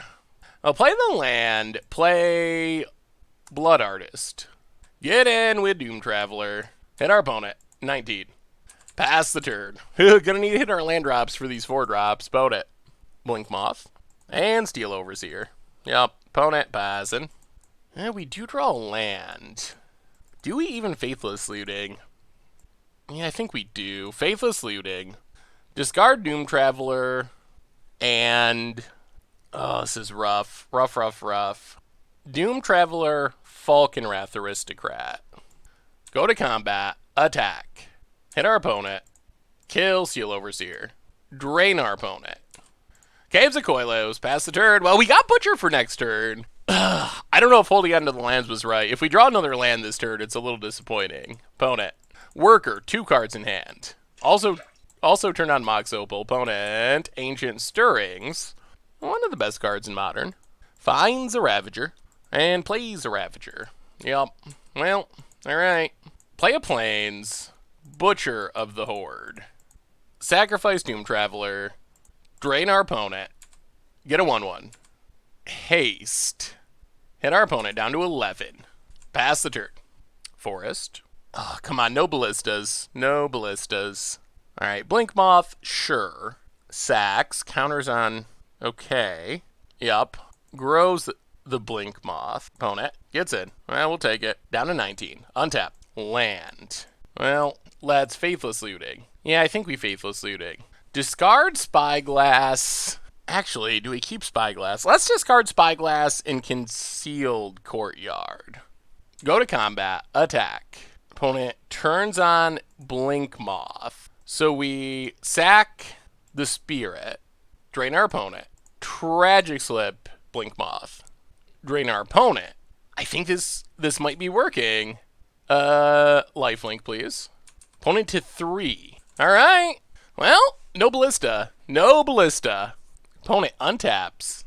I'll play the land. Play Blood Artist. Get in with Doom Traveler. Hit our opponent. 19. Pass the turn. Gonna need to hit our land drops for these 4 drops. Boat it. Blink Moth. And Steel Overseer. Yup. Opponent passing. We do draw land. Do we even Faithless Looting? Yeah, I think we do. Faithless Looting. Discard Doom Traveler. And... oh, this is rough. Rough. Doom Traveler, Falkenrath Aristocrat. Go to combat. Attack. Hit our opponent. Kill Seal Overseer. Drain our opponent. Caves of Koilos. Pass the turn. Well, we got Butcher for next turn. I don't know if holding on to the lands was right. If we draw another land this turn, it's a little disappointing. Opponent. Worker. 2 cards in hand. Also turn on Mox Opal. Opponent. Ancient Stirrings. One of the best cards in Modern. Finds a Ravager. And plays a Ravager. Yep. Well, alright. Play a Plains. Butcher of the Horde. Sacrifice Doom Traveler. Drain our opponent. Get a 1/1. Haste. Hit our opponent down to 11. Pass the turn. Forest. Oh, come on, no ballistas. No ballistas. Alright, Blink Moth, sure. Sacks, counters on, okay. Yup. Grows the Blink Moth. Opponent gets in. Well, we'll take it. Down to 19. Untap. Land. Well, let's Faithless Looting. Yeah, I think we Faithless Looting. Discard Spyglass. Actually, do we keep Spyglass? Let's discard Spyglass in Concealed Courtyard. Go to combat. Attack. Opponent turns on Blink Moth. So we sack the Spirit. Drain our opponent. Tragic Slip. Blink Moth. Drain our opponent. I think this might be working. Lifelink, please. Opponent to 3. Alright. Well, no Ballista. No Ballista. Opponent untaps.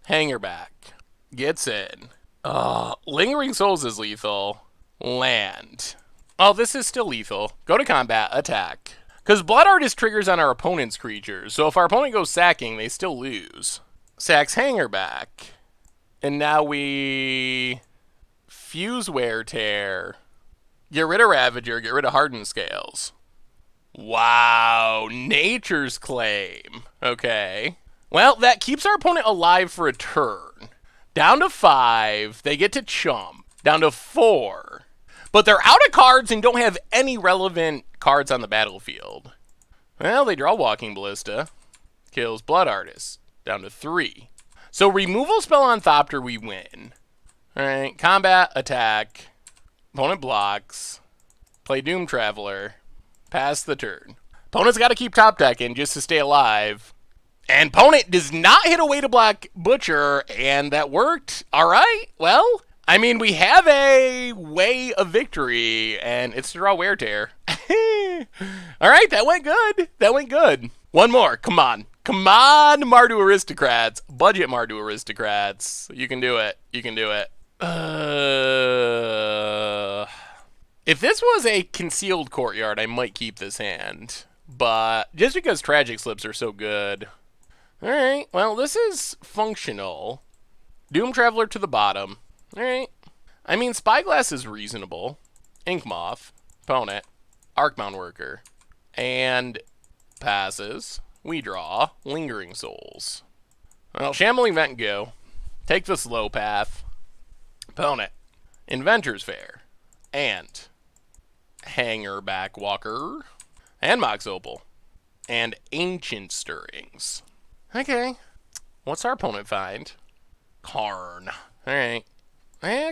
Hanger back. Gets in. Lingering Souls is lethal. Land. Oh, this is still lethal. Go to combat. Attack. Because Blood Artist triggers on our opponent's creatures, so if our opponent goes sacking, they still lose. Sacks Hanger back. And now we fuse Wear Tear. Get rid of Ravager, get rid of Hardened Scales. Wow, Nature's Claim. Okay. Well, that keeps our opponent alive for a turn. Down to 5, they get to chump. Down to 4. But they're out of cards and don't have any relevant cards on the battlefield. Well, they draw Walking Ballista. Kills Blood Artist. Down to 3. So removal spell on Thopter, we win. Alright, combat, attack. Opponent blocks. Play Doom Traveler. Pass the turn. Opponent's got to keep top decking just to stay alive. And opponent does not hit a way to block Butcher, and that worked. Alright, well, I mean, we have a way of victory, and it's to draw Wear Tear. Alright, that went good. That went good. One more. Come on. Come on, Mardu Aristocrats. Budget Mardu Aristocrats. You can do it. You can do it. If this was a Concealed Courtyard, I might keep this hand. But just because Tragic Slips are so good. Alright, well, this is functional. Doom Traveler to the bottom. Alright. I mean, Spyglass is reasonable. Ink Moth. Opponent. Arcbound Worker. And passes. We draw Lingering Souls. Well, Shambling Vent go. Take the slow path. Opponent. Inventor's Fair. And Hanger Back Walker. And Mox Opal. And Ancient Stirrings. Okay. What's our opponent find? Karn. Alright.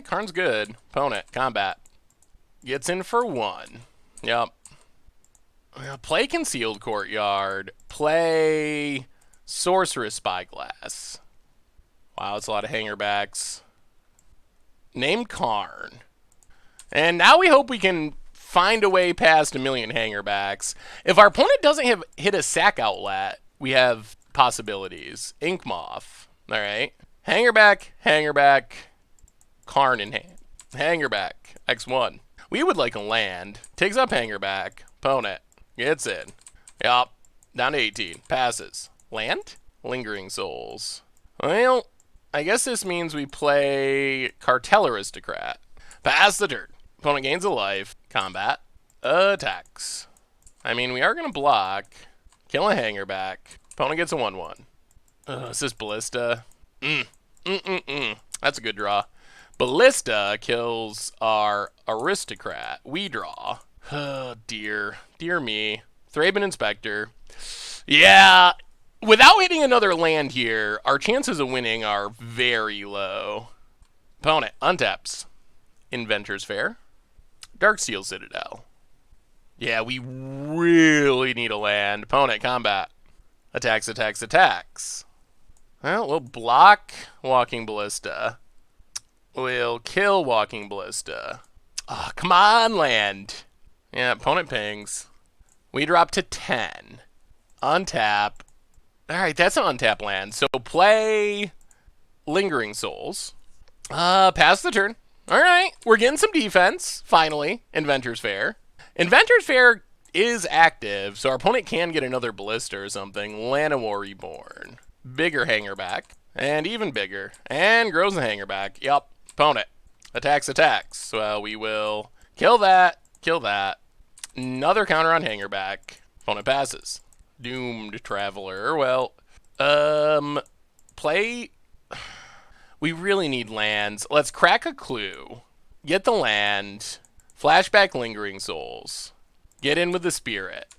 Karn's good. Opponent. Combat. Gets in for 1. Yep. Play Concealed Courtyard. Play Sorceress Spyglass. Wow, it's a lot of hangerbacks. Name Karn. And now we hope we can find a way past a million hangerbacks. If our opponent doesn't hit a sack outlet, we have possibilities. Ink Moth. Alright. Hangerback. Karn in hand. Hangerback. X1. We would like a land. Takes up Hangerback. Opponent. Gets in. Yup. Down to 18. Passes. Land? Lingering Souls. Well, I guess this means we play Cartel Aristocrat. Pass the turn. Opponent gains a life. Combat. Attacks. I mean, we are going to block. Kill a Hangerback. Opponent gets a 1/1. Is this Ballista? That's a good draw. Ballista kills our Aristocrat. We draw. Oh, dear. Dear me. Thraben Inspector. Yeah. Without hitting another land here, our chances of winning are very low. Opponent untaps. Inventor's Fair. Darksteel Citadel. Yeah, we really need a land. Opponent, combat. Attacks, attacks, attacks. Well, we'll block Walking Ballista. We'll kill Walking Ballista. Oh, come on, land. Yeah, opponent pings. We drop to 10. Untap. Alright, that's an untap land. So play Lingering Souls. Pass the turn. Alright, we're getting some defense, finally. Inventor's Fair. Inventor's Fair is active, so our opponent can get another Ballista or something. Llanowar Reborn. Bigger Hangerback. And even bigger. And grows the Hangerback. Yup. Opponent. Attacks, attacks. Well, we will kill that. Kill that. Another counter on Hangerback. Opponent passes. Doomed Traveler. Well, play... We really need lands. Let's crack a clue. Get the land. Flashback Lingering Souls. Get in with the Spirit.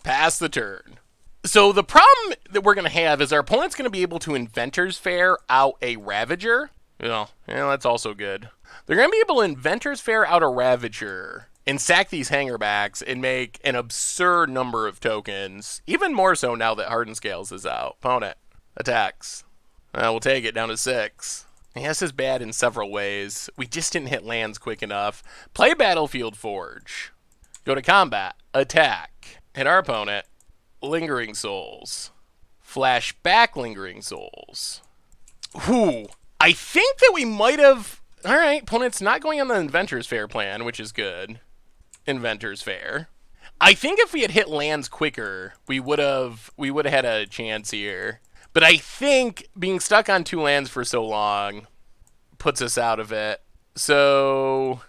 Pass the turn. So the problem that we're going to have is our opponent's going to be able to Inventor's Fair out a Ravager. Yeah, that's also good. They're going to be able to Inventor's Fair out a Ravager and sack these Hangerbacks and make an absurd number of tokens. Even more so now that Hardened Scales is out. Opponent. Attacks. We'll take it down to 6. Yeah, this is bad in several ways. We just didn't hit lands quick enough. Play Battlefield Forge. Go to combat. Attack. Hit our opponent. Lingering Souls. Flashback Lingering Souls. Whew. I think that we might have... Alright, opponent's not going on the Inventor's Fair plan, which is good. Inventor's Fair. I think if we had hit lands quicker, we would have had a chance here. But I think being stuck on 2 lands for so long puts us out of it. So,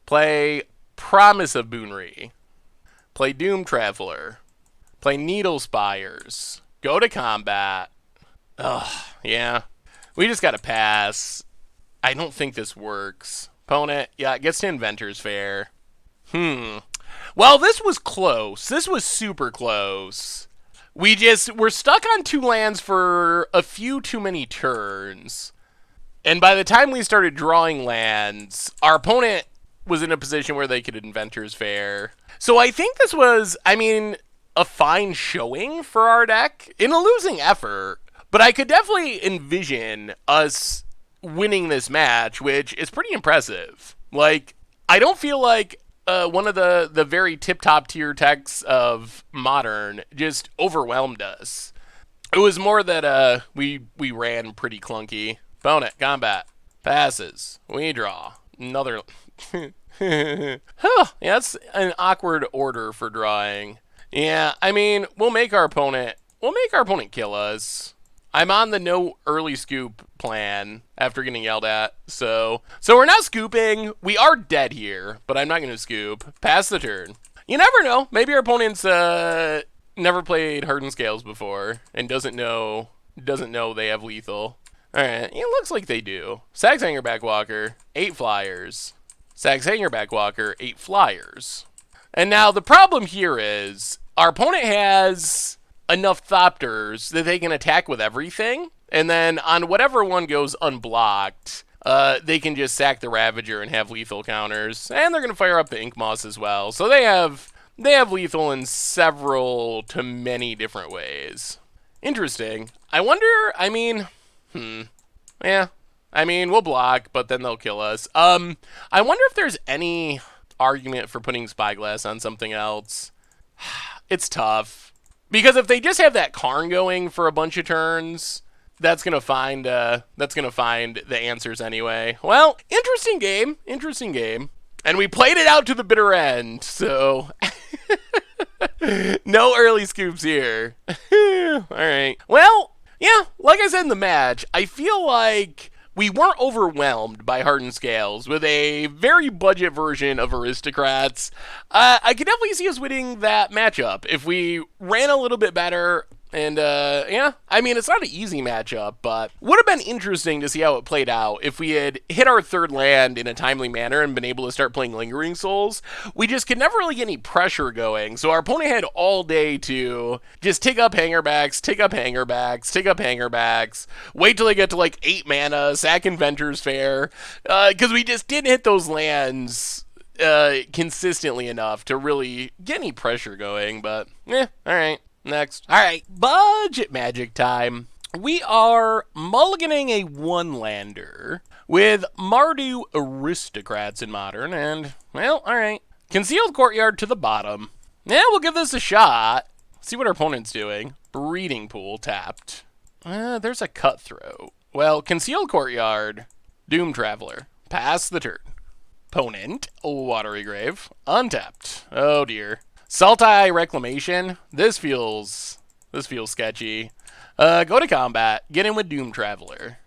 play Promise of Boonry. Play Doom Traveler. Play Needle Spires. Go to combat. Ugh, yeah. We just gotta pass. I don't think this works. Opponent, yeah, it gets to Inventor's Fair. Well, this was close. This was super close. We're stuck on 2 lands for a few too many turns. And by the time we started drawing lands, our opponent was in a position where they could Inventor's Fair. So I think this was, a fine showing for our deck in a losing effort. But I could definitely envision us winning this match, which is pretty impressive. Like, I don't feel like one of the very tip-top tier techs of Modern just overwhelmed us. It was more that we ran pretty clunky. Opponent, combat, passes, we draw. Another... Yeah, that's an awkward order for drawing. Yeah, we'll make our opponent kill us. I'm on the no early scoop plan after getting yelled at. So we're not scooping. We are dead here, but I'm not going to scoop. Pass the turn. You never know. Maybe our opponent's never played Hardened Scales before and doesn't know they have lethal. All right, it looks like they do. Sags Hangerback Walker, 8 flyers. Sags Hangerback Walker, 8 flyers. And now the problem here is our opponent has enough Thopters that they can attack with everything, and then on whatever one goes unblocked, they can just sack the Ravager and have lethal counters, and they're going to fire up the Ink Moss as well. So they have lethal in several to many different ways. Interesting. I wonder, yeah. We'll block, but then they'll kill us. I wonder if there's any argument for putting Spyglass on something else. It's tough. Because if they just have that Karn going for a bunch of turns, that's gonna find the answers anyway. Well, interesting game. And we played it out to the bitter end, so no early scoops here. Alright. Well, yeah, like I said in the match, I feel like we weren't overwhelmed by Hardened Scales with a very budget version of Aristocrats. I could definitely see us winning that matchup if we ran a little bit better. And, yeah, it's not an easy matchup, but would have been interesting to see how it played out if we had hit our 3rd land in a timely manner and been able to start playing Lingering Souls. We just could never really get any pressure going, so our opponent had all day to just tick up Hangerbacks, wait till they get to, 8 mana, sack Inventor's Fair, because we just didn't hit those lands consistently enough to really get any pressure going, but alright, next. Alright, budget magic time. We are mulliganing a one-lander with Mardu Aristocrats in Modern, and, well, alright. Concealed Courtyard to the bottom. Yeah, we'll give this a shot. See what our opponent's doing. Breeding Pool tapped. There's a Cutthroat. Well, Concealed Courtyard, Doom Traveler. Pass the turn. Opponent, Watery Grave, untapped. Oh dear. Sultai Reclamation. This feels sketchy. Go to combat. Get in with Doom Traveler.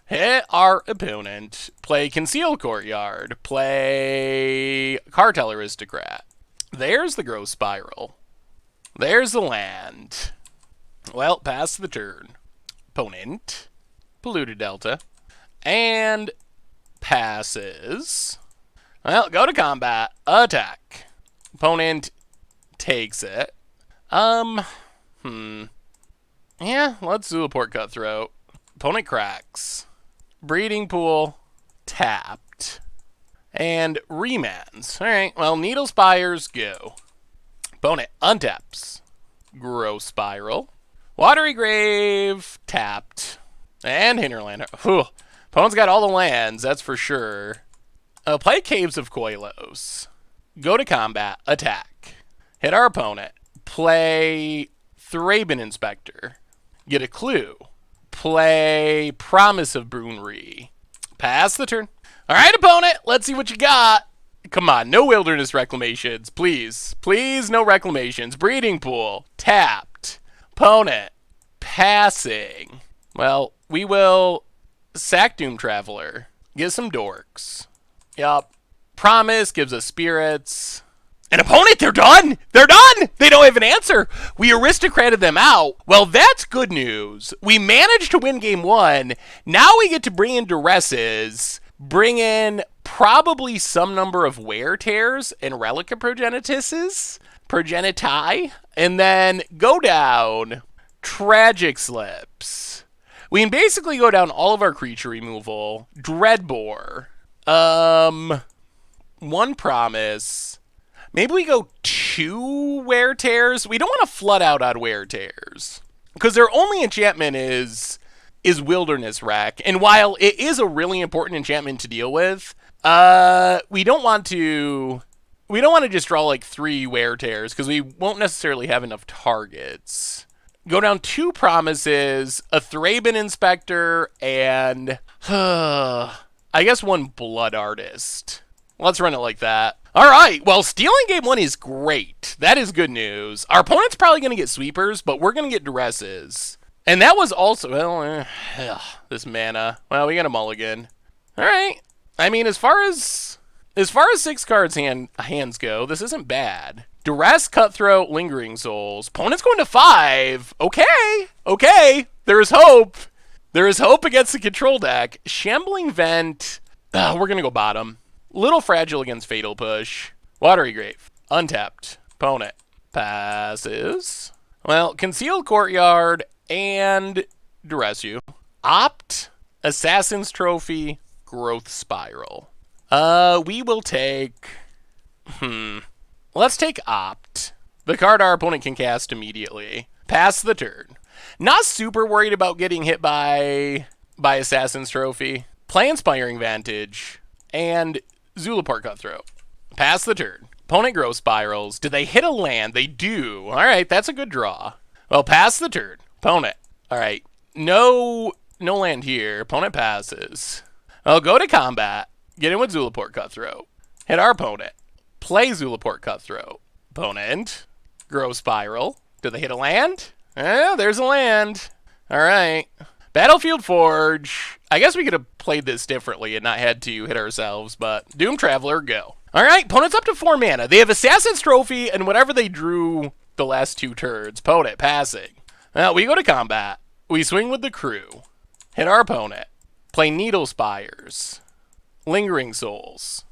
Hit our opponent. Play Concealed Courtyard. Play Cartel Aristocrat. There's the Growth Spiral. There's the land. Well, pass the turn. Opponent, Polluted Delta, and passes. Well, go to combat. Attack. Opponent takes it. Yeah, let's Zulaport Cutthroat. Opponent cracks. Breeding Pool tapped. And remands. Alright, well, Needle Spires go. Opponent untaps. Growth Spiral. Watery Grave tapped. And Hinterland. Whew. Opponent's got all the lands, that's for sure. Play Caves of Koilos. Go to combat. Attack. Hit our opponent. Play Thraben Inspector. Get a clue. Play Promise of Brunery. Pass the turn. Alright, opponent, let's see what you got. Come on, no Wilderness Reclamations, please. Please, no Reclamations. Breeding Pool, tapped. Opponent, passing. Well, we will sack Doom Traveler. Get some dorks. Yup. Promise gives us spirits. An opponent, they're done! They're done! They don't have an answer! We aristocrated them out. Well, that's good news. We managed to win game one. Now we get to bring in duresses, bring in probably some number of wear tears and relica progenitises, and then go down tragic slips. We can basically go down all of our creature removal, Dreadbore, one promise. Maybe we go 2 wear tears. We don't want to flood out on wear tears because their only enchantment is Wilderness Wreck. And while it is a really important enchantment to deal with, we don't want to just draw like 3 wear tears because we won't necessarily have enough targets. Go down 2 promises, a Thraben Inspector, and I guess 1 Blood Artist. Let's run it like that. All right, well, stealing game 1 is great. That is good news. Our opponent's probably going to get sweepers, but we're going to get duresses. And that was also, well, this mana. Well, we got a mulligan. All right. I mean, as far as 6 cards hands go, this isn't bad. Duress, Cutthroat, Lingering Souls. Opponent's going to 5. Okay. There is hope. There is hope against the control deck. Shambling Vent. We're going to go bottom. Little fragile against Fatal Push. Watery Grave. Untapped. Opponent. Passes. Well, Concealed Courtyard and Duress you. Opt. Assassin's Trophy. Growth Spiral. We will take... Let's take Opt. The card our opponent can cast immediately. Pass the turn. Not super worried about getting hit by Assassin's Trophy. Play Inspiring Vantage. And Zulaport Cutthroat. Pass the turn. Opponent Growth Spirals. Do they hit a land? They do. Alright, that's a good draw. Well, pass the turn. Opponent. Alright. No land here. Opponent passes. Well, go to combat. Get in with Zulaport Cutthroat. Hit our opponent. Play Zulaport Cutthroat. Opponent. Growth Spiral. Do they hit a land? There's a land. Alright. Battlefield Forge. I guess we could have played this differently and not had to hit ourselves, but Doom Traveler, go. Alright, opponent's up to 4 mana. They have Assassin's Trophy and whatever they drew the last 2 turns. Opponent, passing. Well, we go to combat. We swing with the crew. Hit our opponent. Play Needle Spires. Lingering Souls.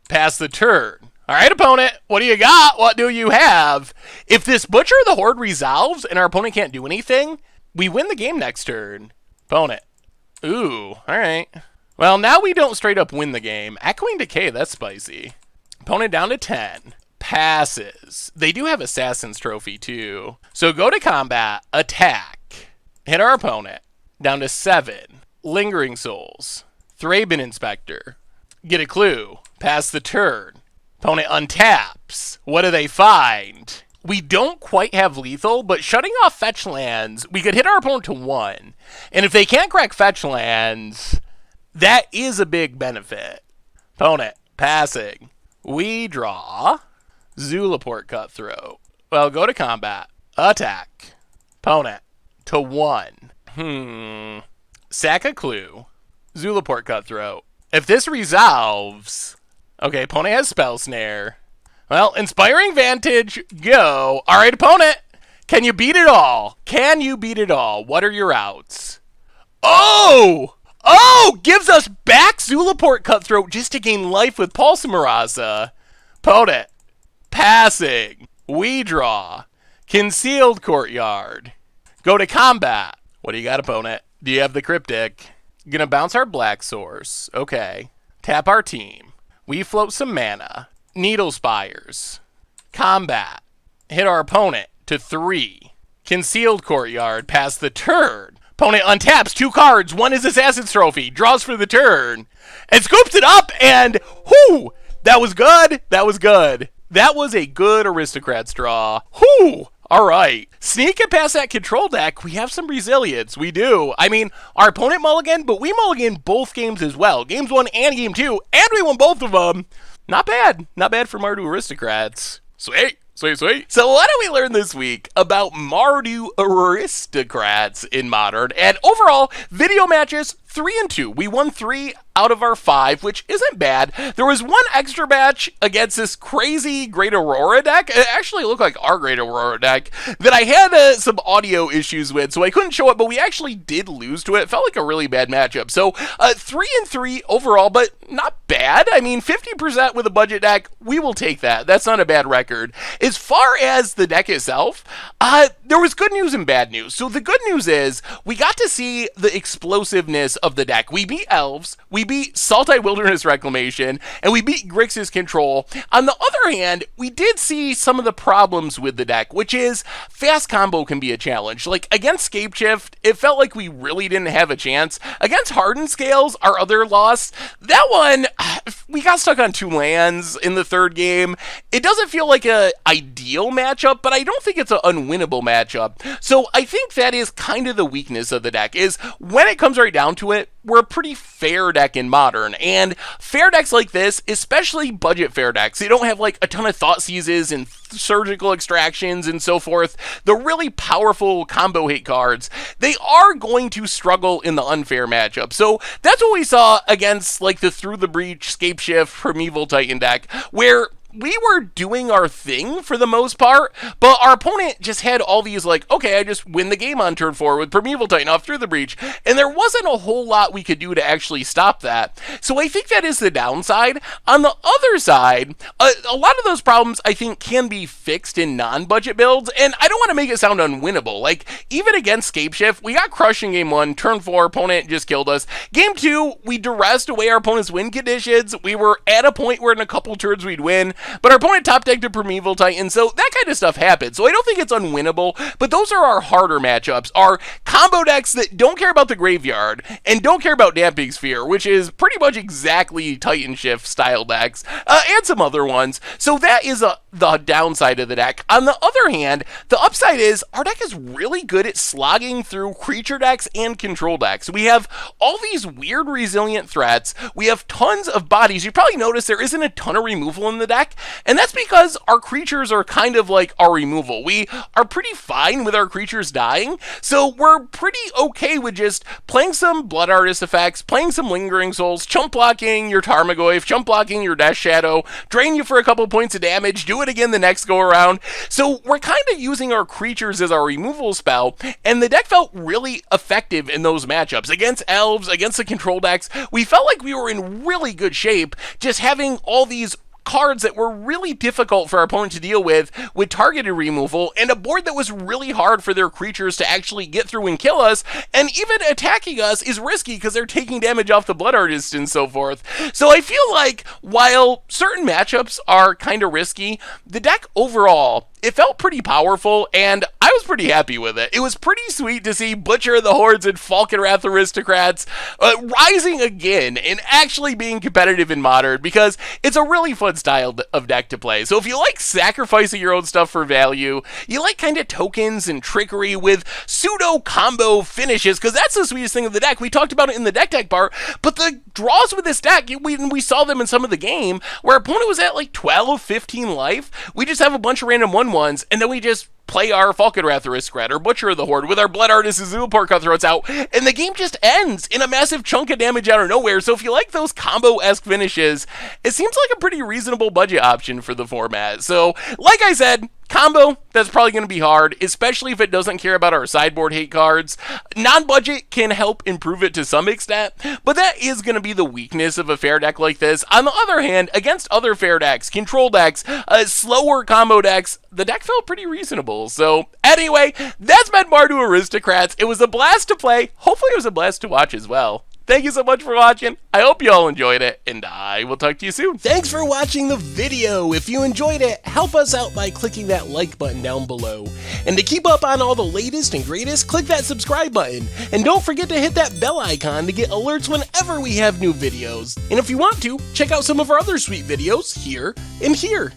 Pass the turn. Alright, opponent, what do you got? What do you have? If this Butcher of the Horde resolves and our opponent can't do anything, we win the game next turn. Opponent. Ooh, alright. Well, now we don't straight up win the game. Echoing Decay, that's spicy. Opponent down to 10. Passes. They do have Assassin's Trophy too. So go to combat, attack, hit our opponent, down to 7. Lingering Souls. Thraben Inspector. Get a clue. Pass the turn. Opponent untaps. What do they find? We don't quite have lethal, but shutting off fetch lands, we could hit our opponent to 1. And if they can't crack fetch lands, that is a big benefit. Opponent passing. We draw Zulaport Cutthroat. Well, go to combat. Attack. Opponent to 1. Sack a clue. Zulaport Cutthroat. If this resolves... Okay, opponent has Spell Snare. Well, Inspiring Vantage, go. All right, opponent. Can you beat it all? Can you beat it all? What are your outs? Oh! Oh! Gives us back Zulaport Cutthroat just to gain life with Pulse Marasa. Opponent. Passing. We draw. Concealed Courtyard. Go to combat. What do you got, opponent? Do you have the Cryptic? Gonna bounce our Black Source. Okay. Tap our team. We float some mana. Needle Spires. Combat. Hit our opponent to 3. Concealed Courtyard. Pass the turn. Opponent untaps 2 cards. 1 is Assassin's Trophy. Draws for the turn. And scoops it up and... Whoo! That was good. That was good. That was a good Aristocrats draw. Whoo! All right. Sneak it past that control deck. We have some resilience. We do. I mean, our opponent mulligan, but we mulligan both games as well. Games 1 and game 2, and we won both of them. Not bad. Not bad for Mardu Aristocrats. Sweet. Sweet, sweet. So what do we learn this week about Mardu Aristocrats in Modern? And overall, video matches, 3-2. We won 3 out of our 5, which isn't bad. There was one extra match against this crazy Great Aurora deck. It actually looked like our Great Aurora deck that I had some audio issues with, so I couldn't show it, but we actually did lose to it. It felt like a really bad matchup. So 3-3 overall, but not bad. I mean, 50% with a budget deck, we will take that. That's not a bad record. As far as the deck itself, there was good news and bad news. So the good news is we got to see the explosiveness of the deck. We beat Elves, we beat Saltite Wilderness Reclamation, and we beat Grixis Control. On the other hand, we did see some of the problems with the deck, which is fast combo can be a challenge. Like against Scapeshift, it felt like we really didn't have a chance. Against Hardened Scales, our other loss, that one, we got stuck on 2 lands in the 3rd game. It doesn't feel like a ideal matchup, but I don't think it's an unwinnable matchup. So I think that is kind of the weakness of the deck, is when it comes right down to it, we're a pretty fair deck in Modern, and fair decks like this, especially budget fair decks, they don't have like a ton of Thought Seizes and Surgical Extractions and so forth, the really powerful combo hit cards, they are going to struggle in the unfair matchup. So that's what we saw against like the Through the Breach, Scapeshift, Primeval Titan deck, where we were doing our thing for the most part, but our opponent just had all these like, okay, I just win the game on turn 4 with Primeval Titan off Through the Breach, and there wasn't a whole lot we could do to actually stop that. So I think that is the downside. On the other side, a lot of those problems I think can be fixed in non-budget builds, and I don't want to make it sound unwinnable. Like, even against Scapeshift, we got crushed in game 1, turn 4, opponent just killed us. Game 2, we duressed away our opponent's win conditions. We were at a point where in a couple turns we'd win, but our opponent top decked a Primeval Titan, so that kind of stuff happens. So I don't think it's unwinnable, but those are our harder matchups, our combo decks that don't care about the graveyard and don't care about Damping Sphere, which is pretty much exactly Titan Shift style decks, and some other ones. So that is the downside of the deck. On the other hand, the upside is our deck is really good at slogging through creature decks and control decks. We have all these weird resilient threats. We have tons of bodies. You probably noticed there isn't a ton of removal in the deck, and that's because our creatures are kind of like our removal. We are pretty fine with our creatures dying, so we're pretty okay with just playing some Blood Artist effects, playing some Lingering Souls, chump blocking your Tarmogoyf, chump blocking your Death Shadow, drain you for a couple points of damage, do it again the next go around. So we're kind of using our creatures as our removal spell, and the deck felt really effective in those matchups. Against Elves, against the control decks, we felt like we were in really good shape, just having all these cards that were really difficult for our opponent to deal with targeted removal, and a board that was really hard for their creatures to actually get through and kill us, and even attacking us is risky because they're taking damage off the Blood Artist and so forth. So I feel like while certain matchups are kind of risky, the deck overall, it felt pretty powerful, and I was pretty happy with it. It was pretty sweet to see Butcher of the Hordes and Falkenrath Aristocrats rising again and actually being competitive in Modern, because it's a really fun style of deck to play. So if you like sacrificing your own stuff for value, you like kind of tokens and trickery with pseudo combo finishes, because that's the sweetest thing of the deck. We talked about it in the deck part, but the draws with this deck, we saw them in some of the game where our opponent was at like 12, 15 life. We just have a bunch of random 1/1s, and then we just play our Falkenrath Aristocrat or Butcher of the Horde with our Blood Artist and Zulaport Cutthroats out, and the game just ends in a massive chunk of damage out of nowhere. So if you like those combo-esque finishes, it seems like a pretty reasonable budget option for the format. So, like I said, combo, that's probably going to be hard, especially if it doesn't care about our sideboard hate cards. Non-budget can help improve it to some extent, but that is going to be the weakness of a fair deck like this. On the other hand, against other fair decks, control decks, slower combo decks, the deck felt pretty reasonable. So anyway, that's been Mardu Aristocrats. It was a blast to play. Hopefully it was a blast to watch as well. Thank you so much for watching. I hope you all enjoyed it, and I will talk to you soon. Thanks for watching the video. If you enjoyed it, help us out by clicking that like button down below. And to keep up on all the latest and greatest, click that subscribe button. And don't forget to hit that bell icon to get alerts whenever we have new videos. And if you want to, check out some of our other sweet videos here and here.